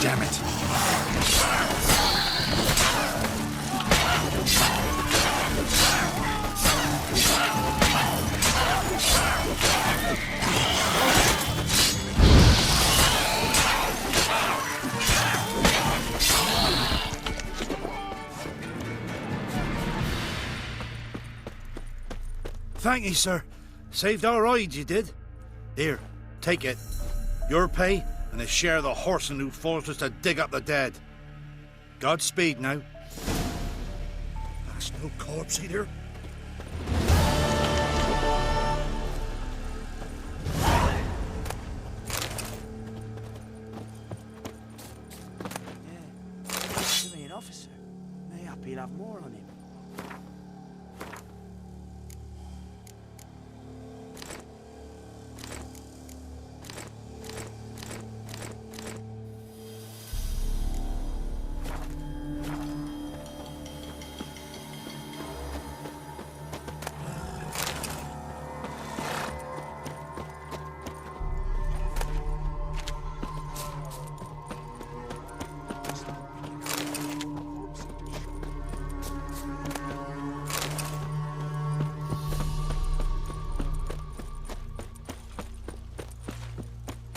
Damn it. Thank you, sir. Saved our hides, you did. Here, take it. Your pay and a share of the horseman who forced us to dig up the dead. Godspeed now. That's no corpse either. Civilian officer. Mayhap he'll have more on him.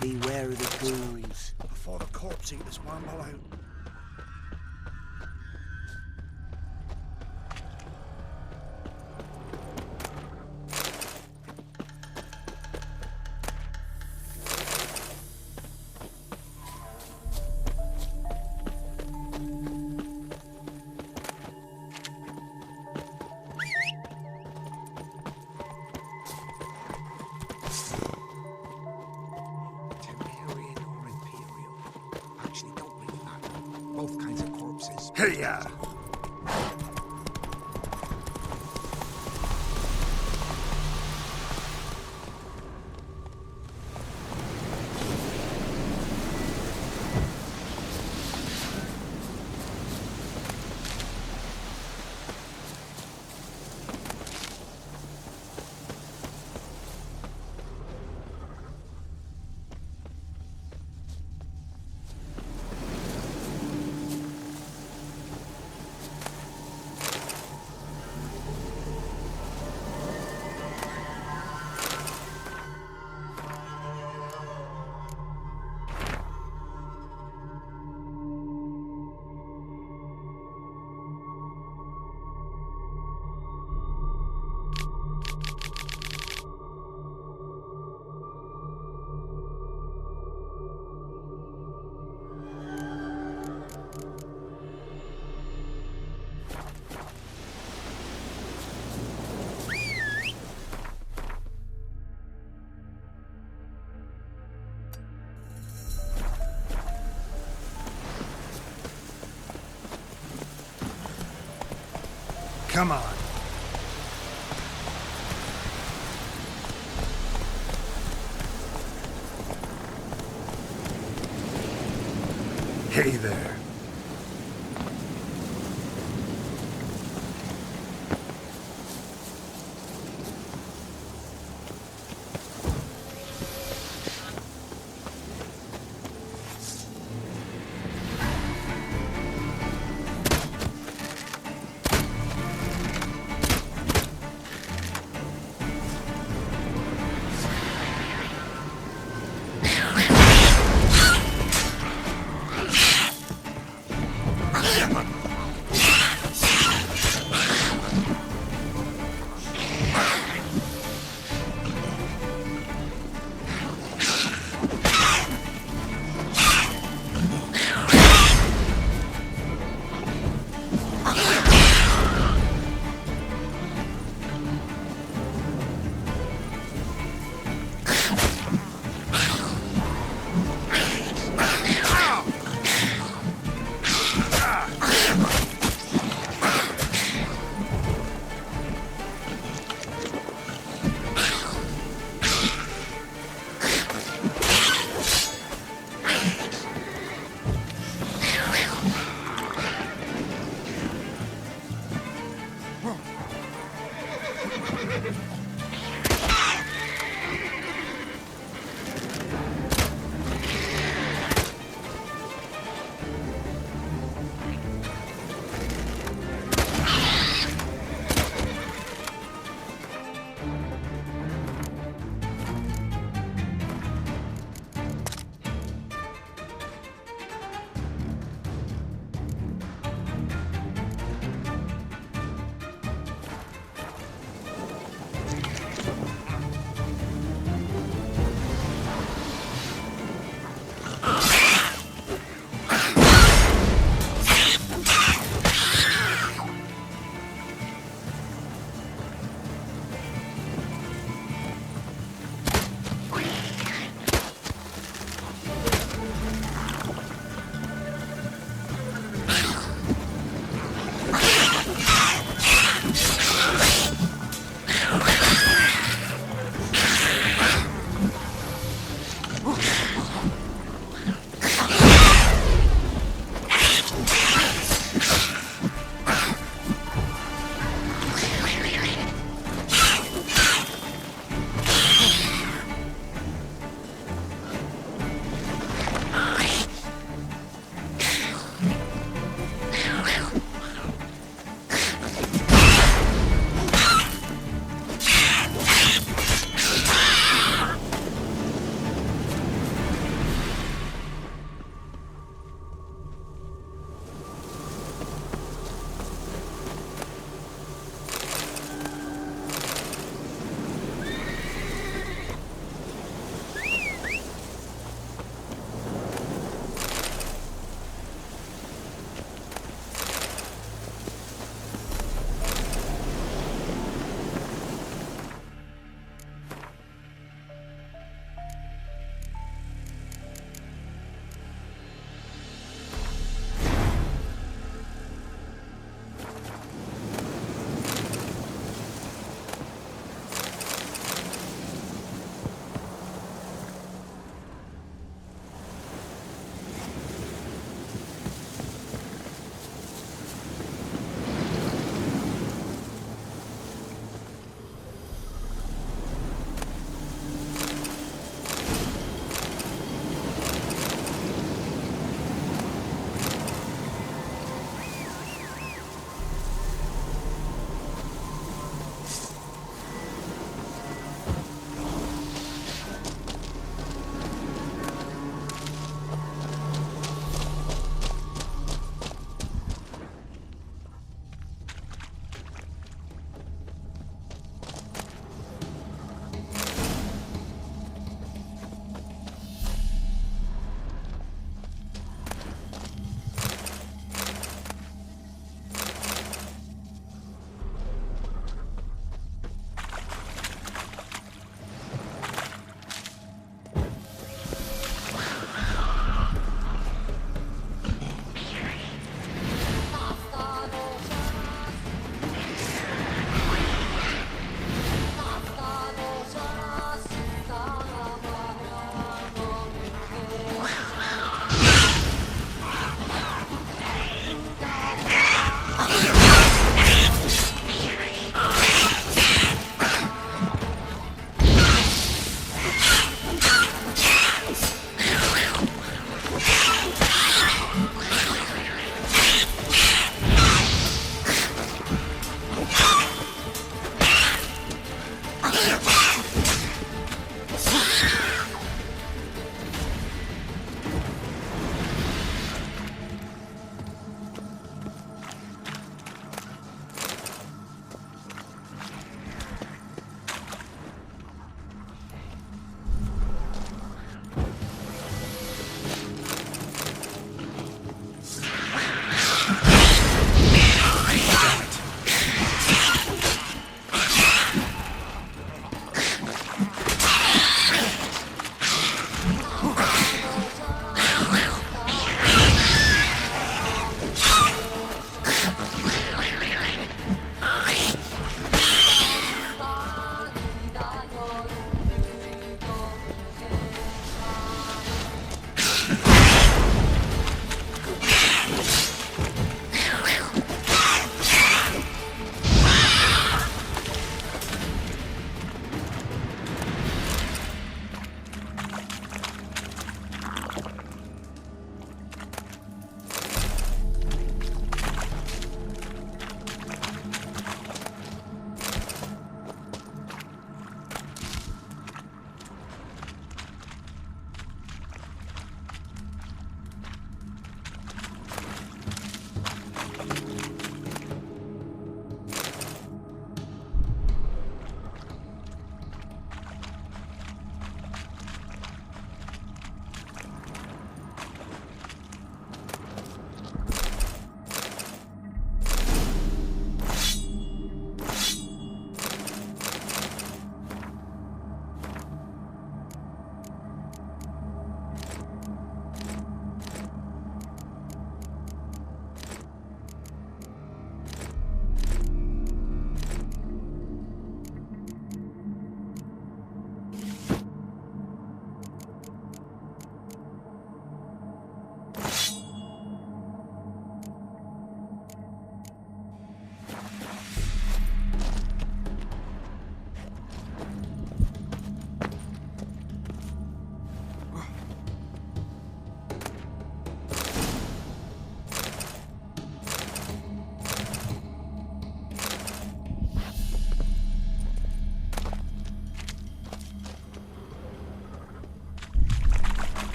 Beware of the ghouls. Before the corpse eat this wormhole out. Both kinds of corpses. Hey-ya! Come on. Hey there.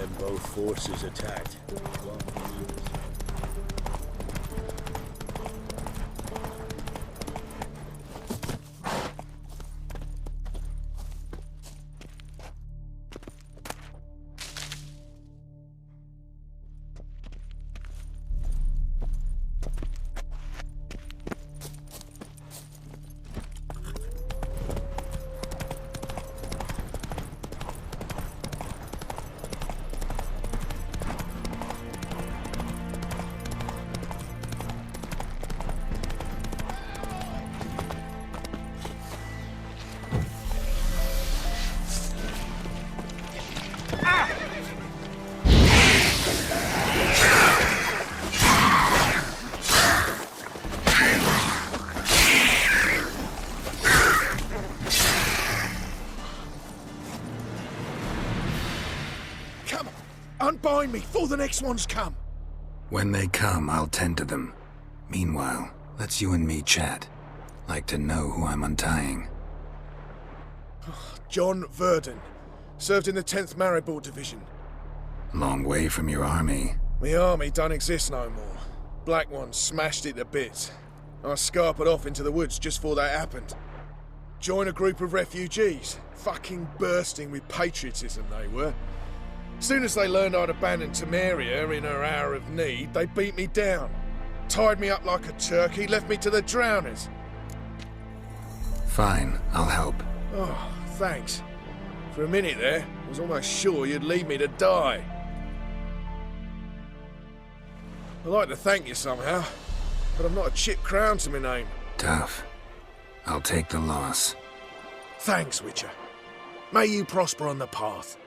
Then both forces attacked. Unbind me before the next ones come. When they come, I'll tend to them. Meanwhile, let's you and me chat. Like to know who I'm untying. John Verdun. Served in the 10th Maribor Division. Long way from your army. My army don't exist no more. Black Ones smashed it to bits. I scarpered off into the woods just before that happened. Joined a group of refugees. Fucking bursting with patriotism they were. Soon as they learned I'd abandoned Temeria in her hour of need, they beat me down. Tied me up like a turkey, left me to the drowners. Fine, I'll help. Oh, thanks. For a minute there, I was almost sure you'd leave me to die. I'd like to thank you somehow, but I've not a chip crown to my name. Tough. I'll take the loss. Thanks, Witcher. May you prosper on the path.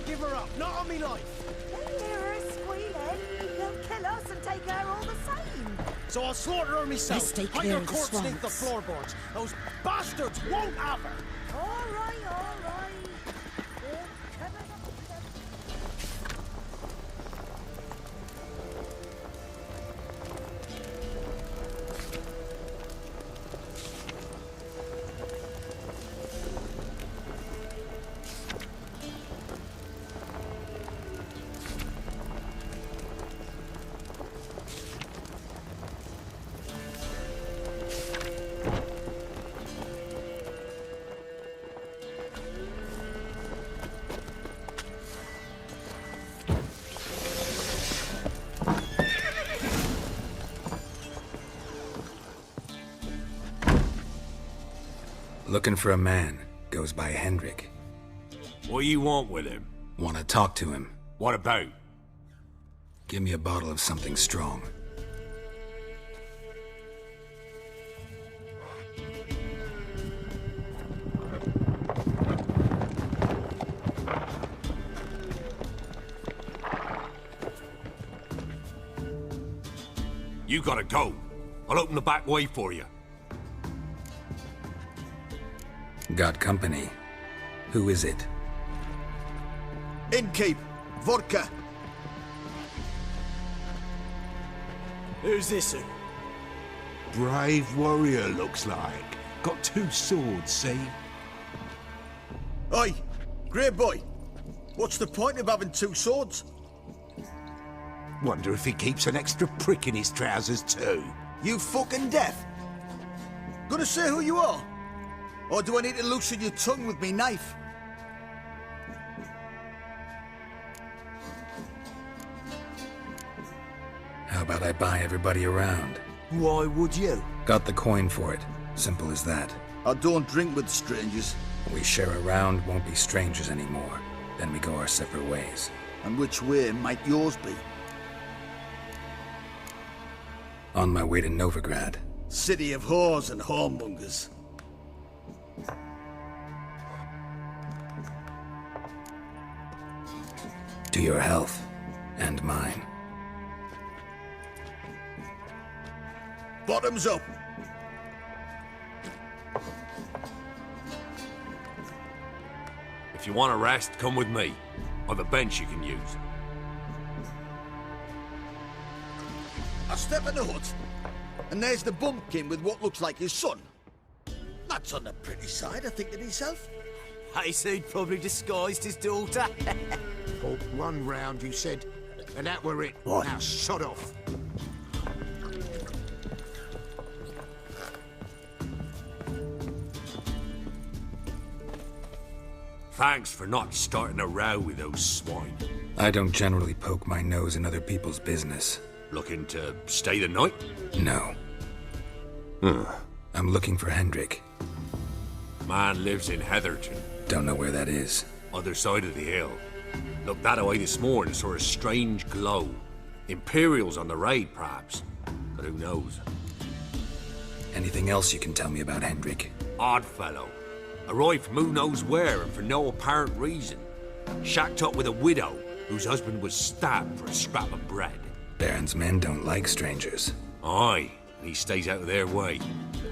Give her up, not on me life. They hear her squealing. They'll kill us and take her all the same. So I'll slaughter her myself. Let's stay Hide clear her of the corpse beneath the swamps. floorboards. Those bastards won't have her. All right, all right. They're coming up to them. Looking for a man. Goes by Hendrik. What do you want with him? Want to talk to him. What about? Give me a bottle of something strong. You gotta go. I'll open the back way for you. Got company. Who is it? Innkeep, vodka. Who's this? Brave warrior, looks like. Got 2 swords, see? Oi, grey boy. What's the point of having 2 swords? Wonder if he keeps an extra prick in his trousers too. You fucking deaf? Gonna say who you are? Or do I need to loosen your tongue with me knife? How about I buy everybody around? Why would you? Got the coin for it. Simple as that. I don't drink with strangers. We share a round, won't be strangers anymore. Then we go our separate ways. And which way might yours be? On my way to Novigrad. City of whores and whoremongers. To your health. And mine. Bottoms up! If you want a rest, come with me. Or the bench you can use. I step in the hut, and there's the bumpkin with what looks like his son. That's on the pretty side, I think to myself. Hey, so he'd probably disguised his daughter. Oh, one round, you said, and that were it. What? Now, shut off. Thanks for not starting a row with those swine. I don't generally poke my nose in other people's business. Looking to stay the night? No. I'm looking for Hendrik. Man lives in Heatherton. Don't know where that is. Other side of the hill. Looked that away this morning, saw a strange glow. Imperials on the raid, perhaps. But who knows? Anything else you can tell me about Hendrik? Odd fellow. Arrived from who knows where and for no apparent reason. Shacked up with a widow whose husband was stabbed for a scrap of bread. Baron's men don't like strangers. Aye, and he stays out of their way.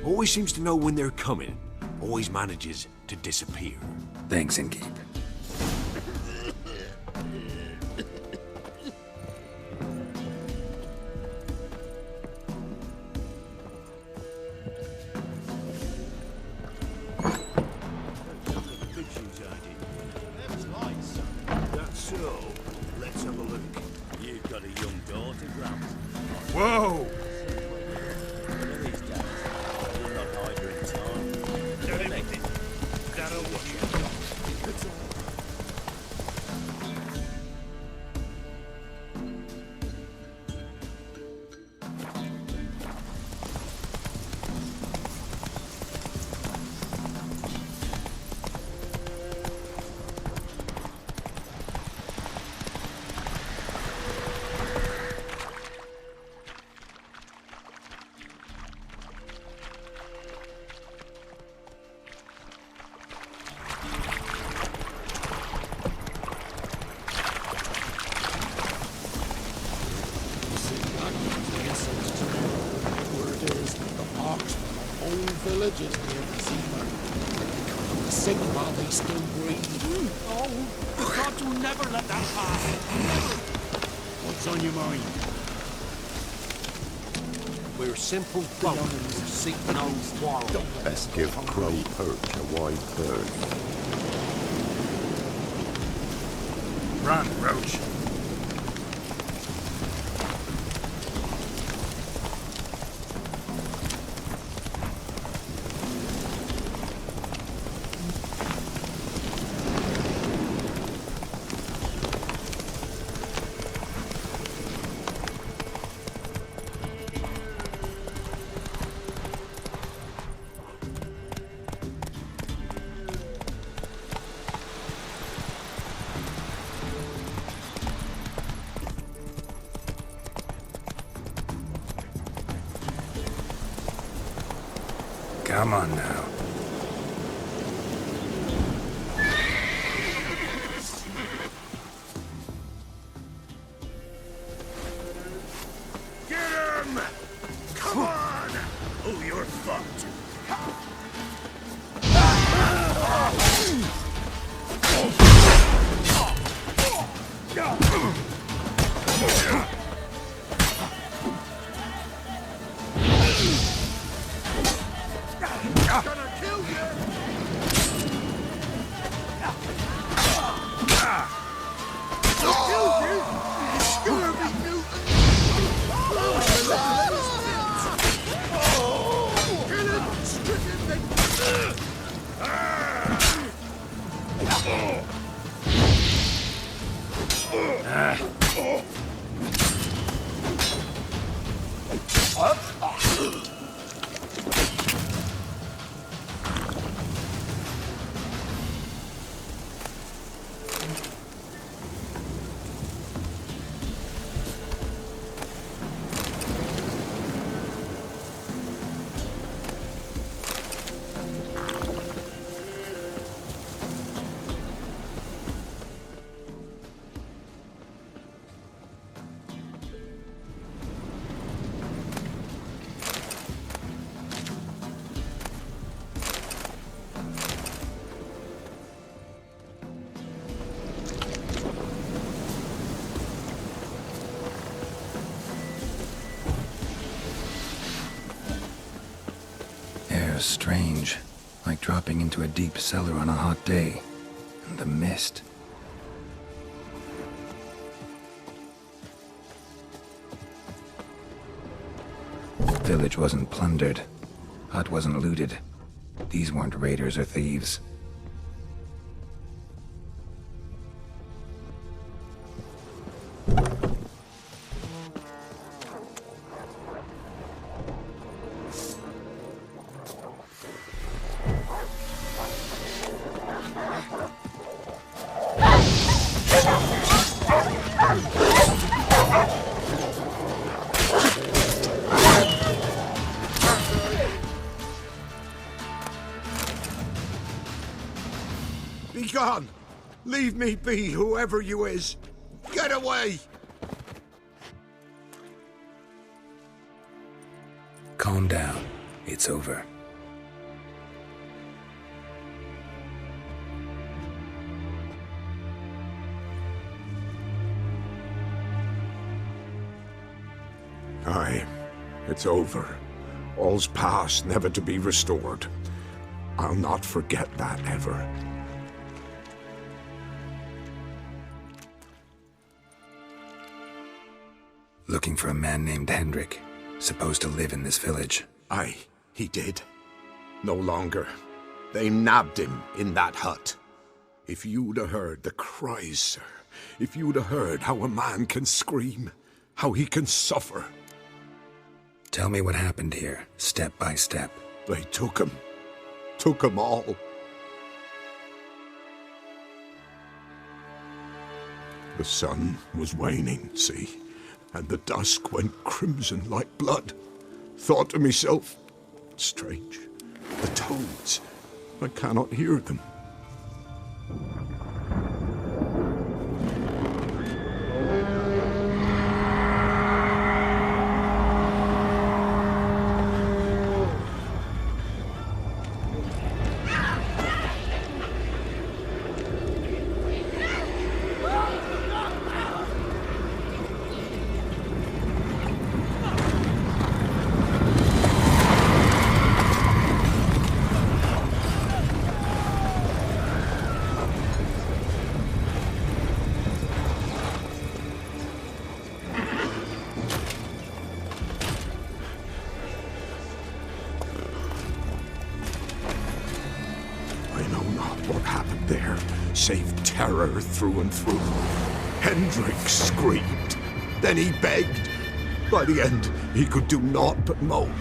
Always seems to know when they're coming. Always manages to disappear. Thanks, Inkeep. Whoa! Villages near Vizima. The sick while they still breathe. Oh, God, you'll never let that pass. Never. What's on your mind? We're simple bones seek no quarrel. Best give Crow Perch a wide berth. Run, Roach. Come on now. Get him! Come on! Oh, you're fucked. Gonna kill you! Kill you? Scurvy mutant! Kill him! Strip him then! was strange, like dropping into a deep cellar on a hot day. And the mist. Village wasn't plundered. Hut wasn't looted. These weren't raiders or thieves. Be gone! Leave me be, whoever you is! Get away! Calm down. It's over. Aye, it's over. All's past, never to be restored. I'll not forget that ever. Looking for a man named Hendrik, supposed to live in this village. Aye, he did. No longer. They nabbed him in that hut. If you'd have heard the cries, sir, if you'd have heard how a man can scream, how he can suffer. Tell me what happened here, step by step. They took him. Took him all. The sun was waning, see? And the dusk went crimson like blood. Thought to myself, strange, the toads, I cannot hear them. Save terror through and through. Hendrik screamed. Then he begged. By the end, he could do naught but moan.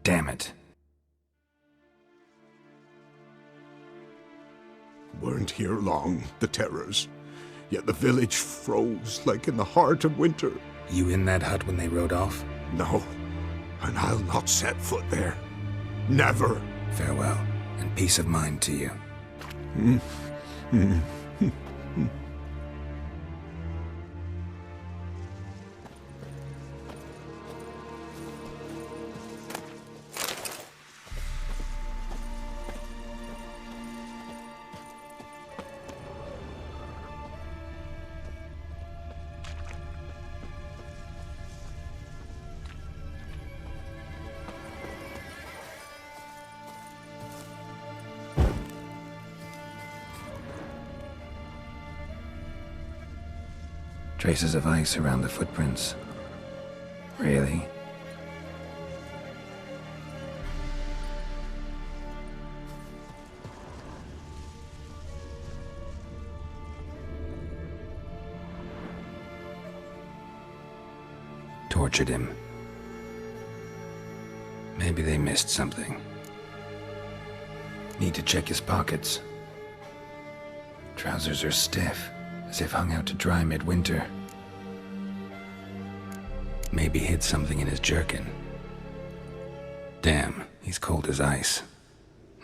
Damn it. Weren't here long, the terrors. Yet the village froze like in the heart of winter. You in that hut when they rode off? No, and I'll not set foot there. Never. Farewell, and peace of mind to you. Traces of ice around the footprints. Really? Tortured him. Maybe they missed something. Need to check his pockets. Trousers are stiff. as if hung out to dry midwinter. Maybe hid something in his jerkin. Damn, he's cold as ice.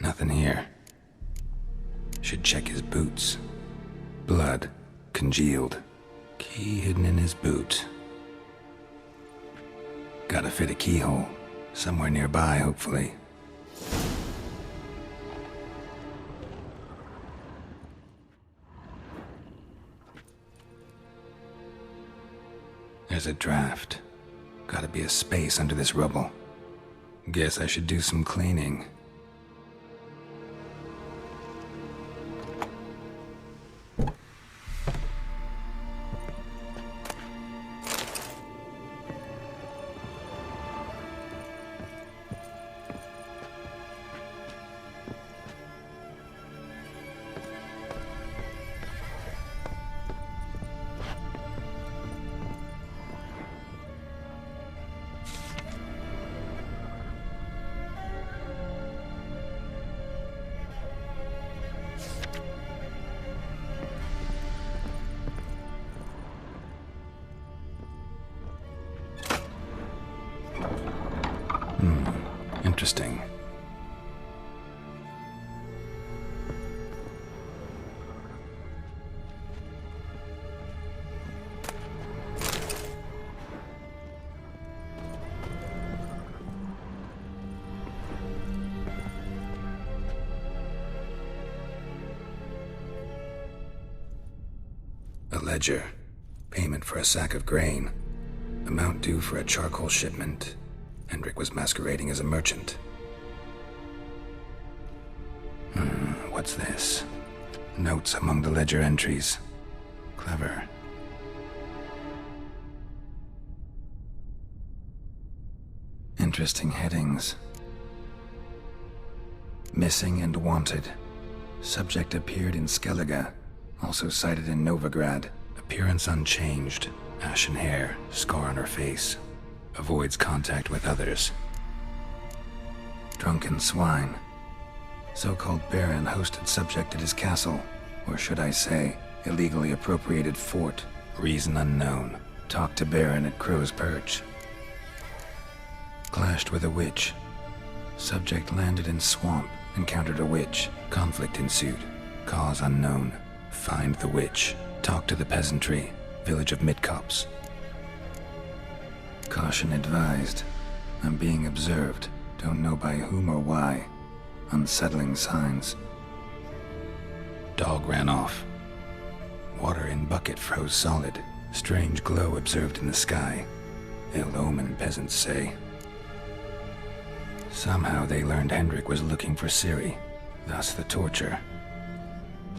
Nothing here. Should check his boots. Blood, congealed. Key hidden in his boot. Gotta fit a keyhole. Somewhere nearby, hopefully. There's a draft. Gotta be a space under this rubble. Guess I should do some cleaning. Interesting. A ledger. Payment for a sack of grain. Amount due for a charcoal shipment. Hendrik was masquerading as a merchant. What's this? Notes among the ledger entries. Clever. Interesting headings. Missing and wanted. Subject appeared in Skellige. Also sighted in Novigrad. Appearance unchanged. Ashen hair. Scar on her face. Avoids contact with others. Drunken swine. So-called Baron hosted subject at his castle, or should I say, illegally appropriated fort. Reason unknown. Talked to Baron at Crow's Perch. Clashed with a witch. Subject landed in swamp, encountered a witch. Conflict ensued. Cause unknown. Find the witch. Talk to the peasantry. Village of Midcops. Caution advised. I'm being observed. Don't know by whom or why. Unsettling signs. Dog ran off. Water in bucket froze solid. Strange glow observed in the sky. Ill omen, peasants say. Somehow they learned Hendrik was looking for Ciri. Thus the torture.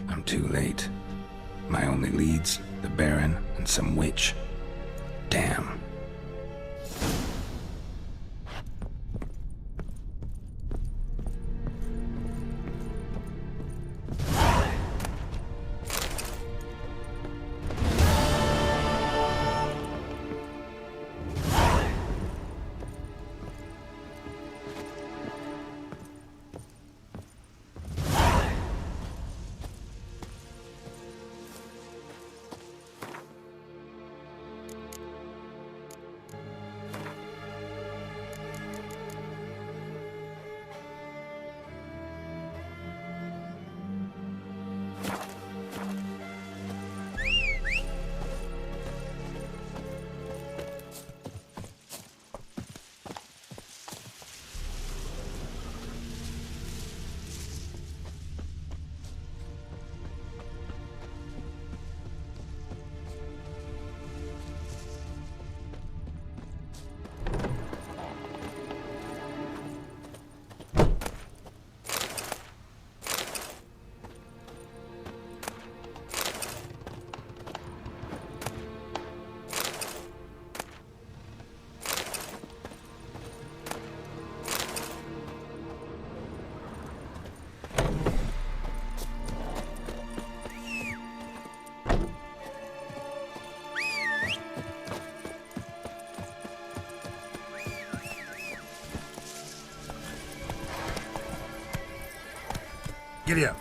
I'm too late. My only leads, the Baron and some witch. Damn. Giddy up.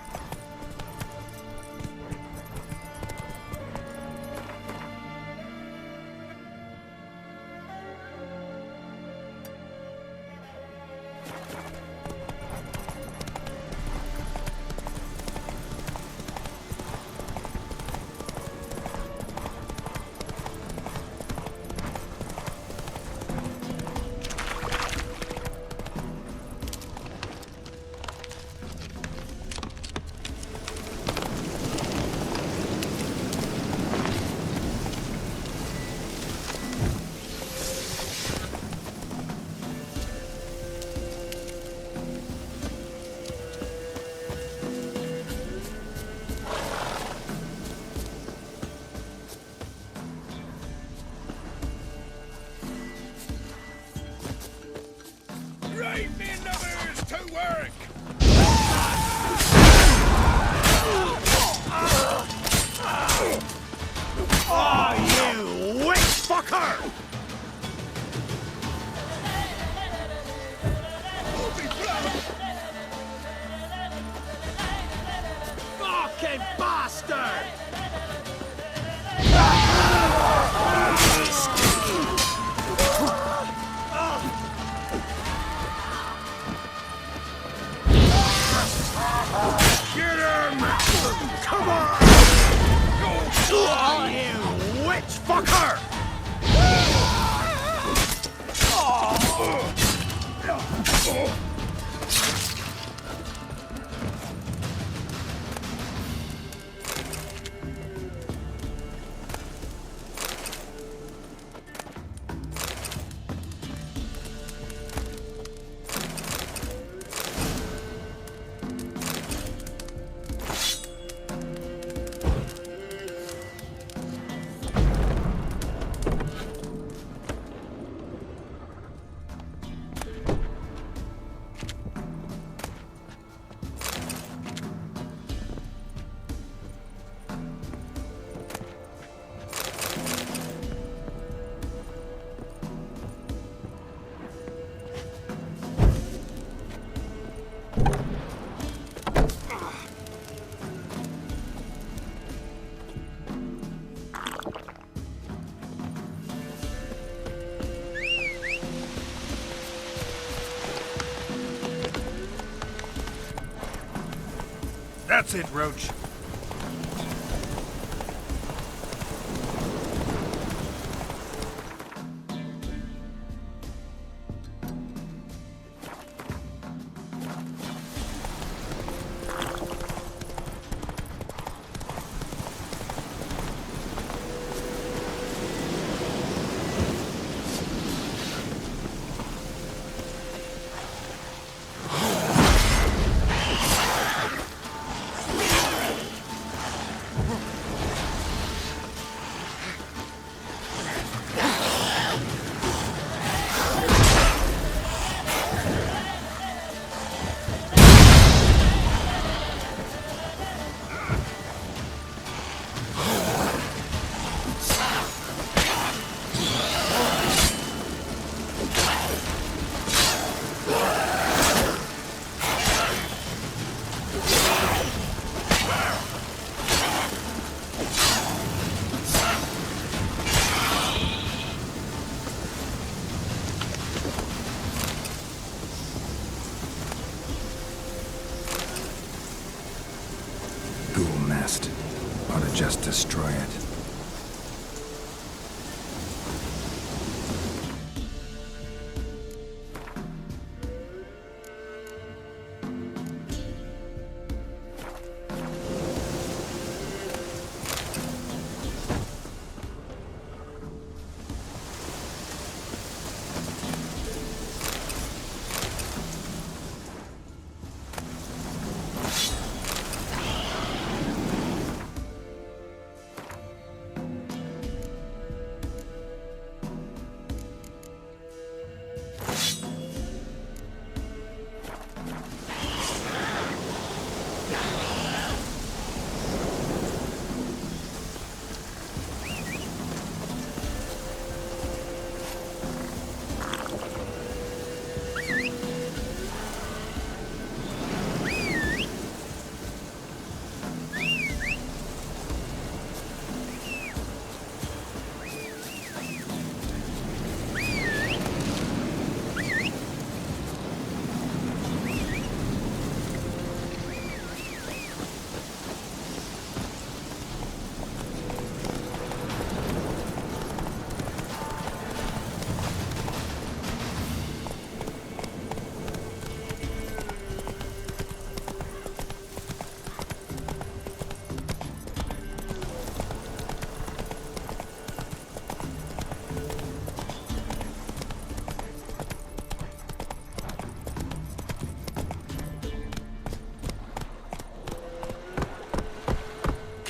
Fucker! That's it, Roach. Ought to just destroy it.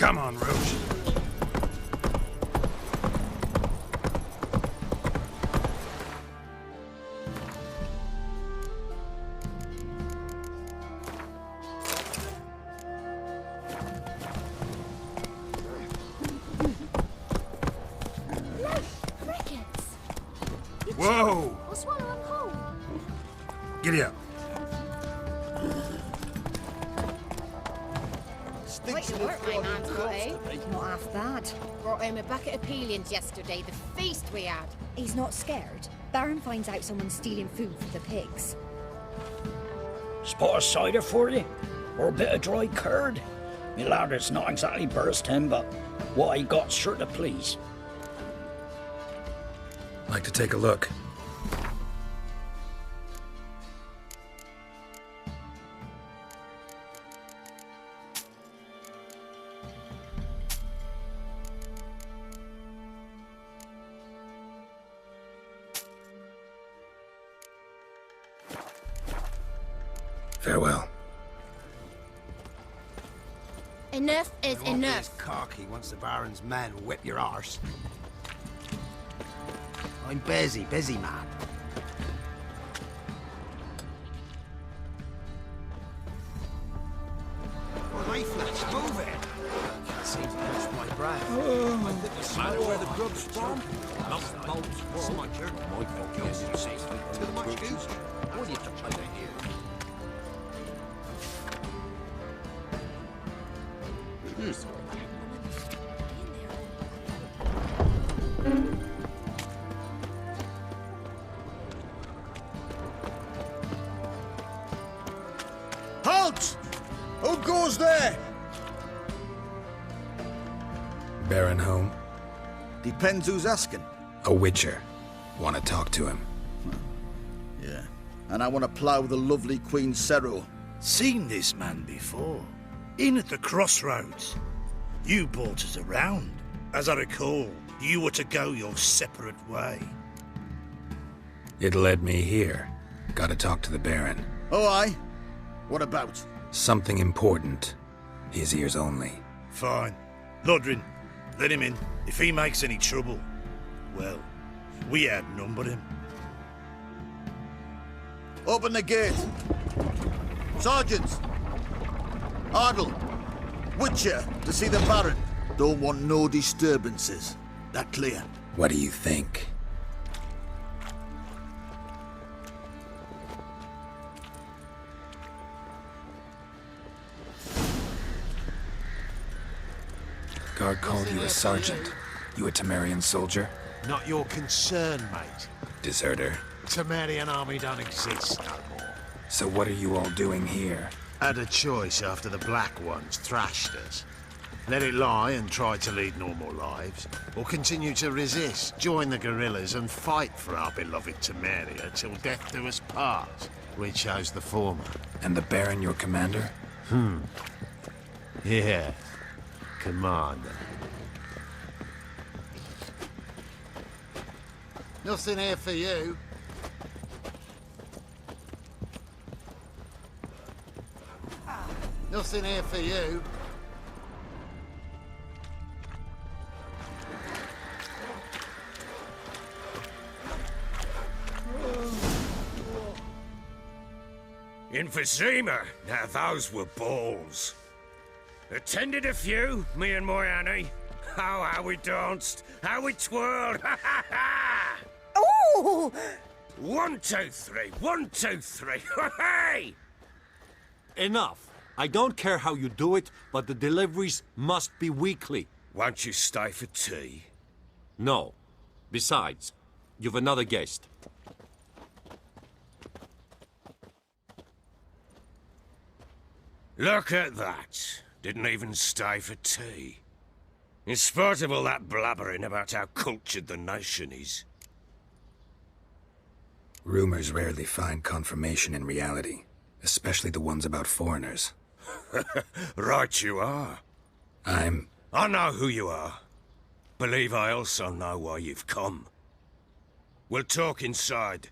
Come on, Roach. Whoa! I'll swallow them whole. Giddy up. Quite a work my man's got, eh? Not half bad. Brought home a bucket of peelings yesterday, the feast we had. He's not scared. Baron finds out someone's stealing food for the pigs. Spot of cider for you? Or a bit of dry curd? Me lad, it's not exactly bursting, but what I got's sure to please. Like to take a look. Farewell. Enough is You won't be as enough. cocky once the Baron's men whip your arse. I'm busy man. Oh, leaflets, move it! Can't seem to catch my breath. I think the matter where the grub's from? Not bolts, smudger. My fault, you see. To the much goose. What do you touch over here? Halt! Who goes there? Baron home? Depends who's asking. A witcher. Want to talk to him. Yeah. And I want to plough the lovely Queen Cero. Seen this man before. In at the crossroads. You brought us around. As I recall, you were to go your separate way. It led me here. Gotta talk to the Baron. Oh, aye? What about? Something important. His ears only. Fine. Lodrin, let him in. If he makes any trouble, well, we outnumber him. Open the gate. Sergeants! Ardle! Witcher, to see the Baron. Don't want no disturbances. That clear? What do you think? Guard called you a sergeant. You a Temerian soldier? Not your concern, mate. Deserter. Temerian army don't exist no more. So what are you all doing here? Had a choice after the Black Ones thrashed us. Let it lie and try to lead normal lives, or continue to resist, join the guerrillas and fight for our beloved Temeria till death do us part. We chose the former. And the Baron your commander? Yeah. Commander. Nothing here for you. Nothing here for you. In Vizima, now those were balls. Attended a few, me and my Annie. Oh, how we danced, how we twirled, ha ha ha! Oh! 1, 2, 3, 1, 2, 3, hey! Enough. I don't care how you do it, but the deliveries must be weekly. Won't you stay for tea? No. Besides, you've another guest. Look at that. Didn't even stay for tea. In spite of all that blabbering about how cultured the nation is. Rumors rarely find confirmation in reality, especially the ones about foreigners. Right you are. I know who you are. Believe I also know why you've come. We'll talk inside.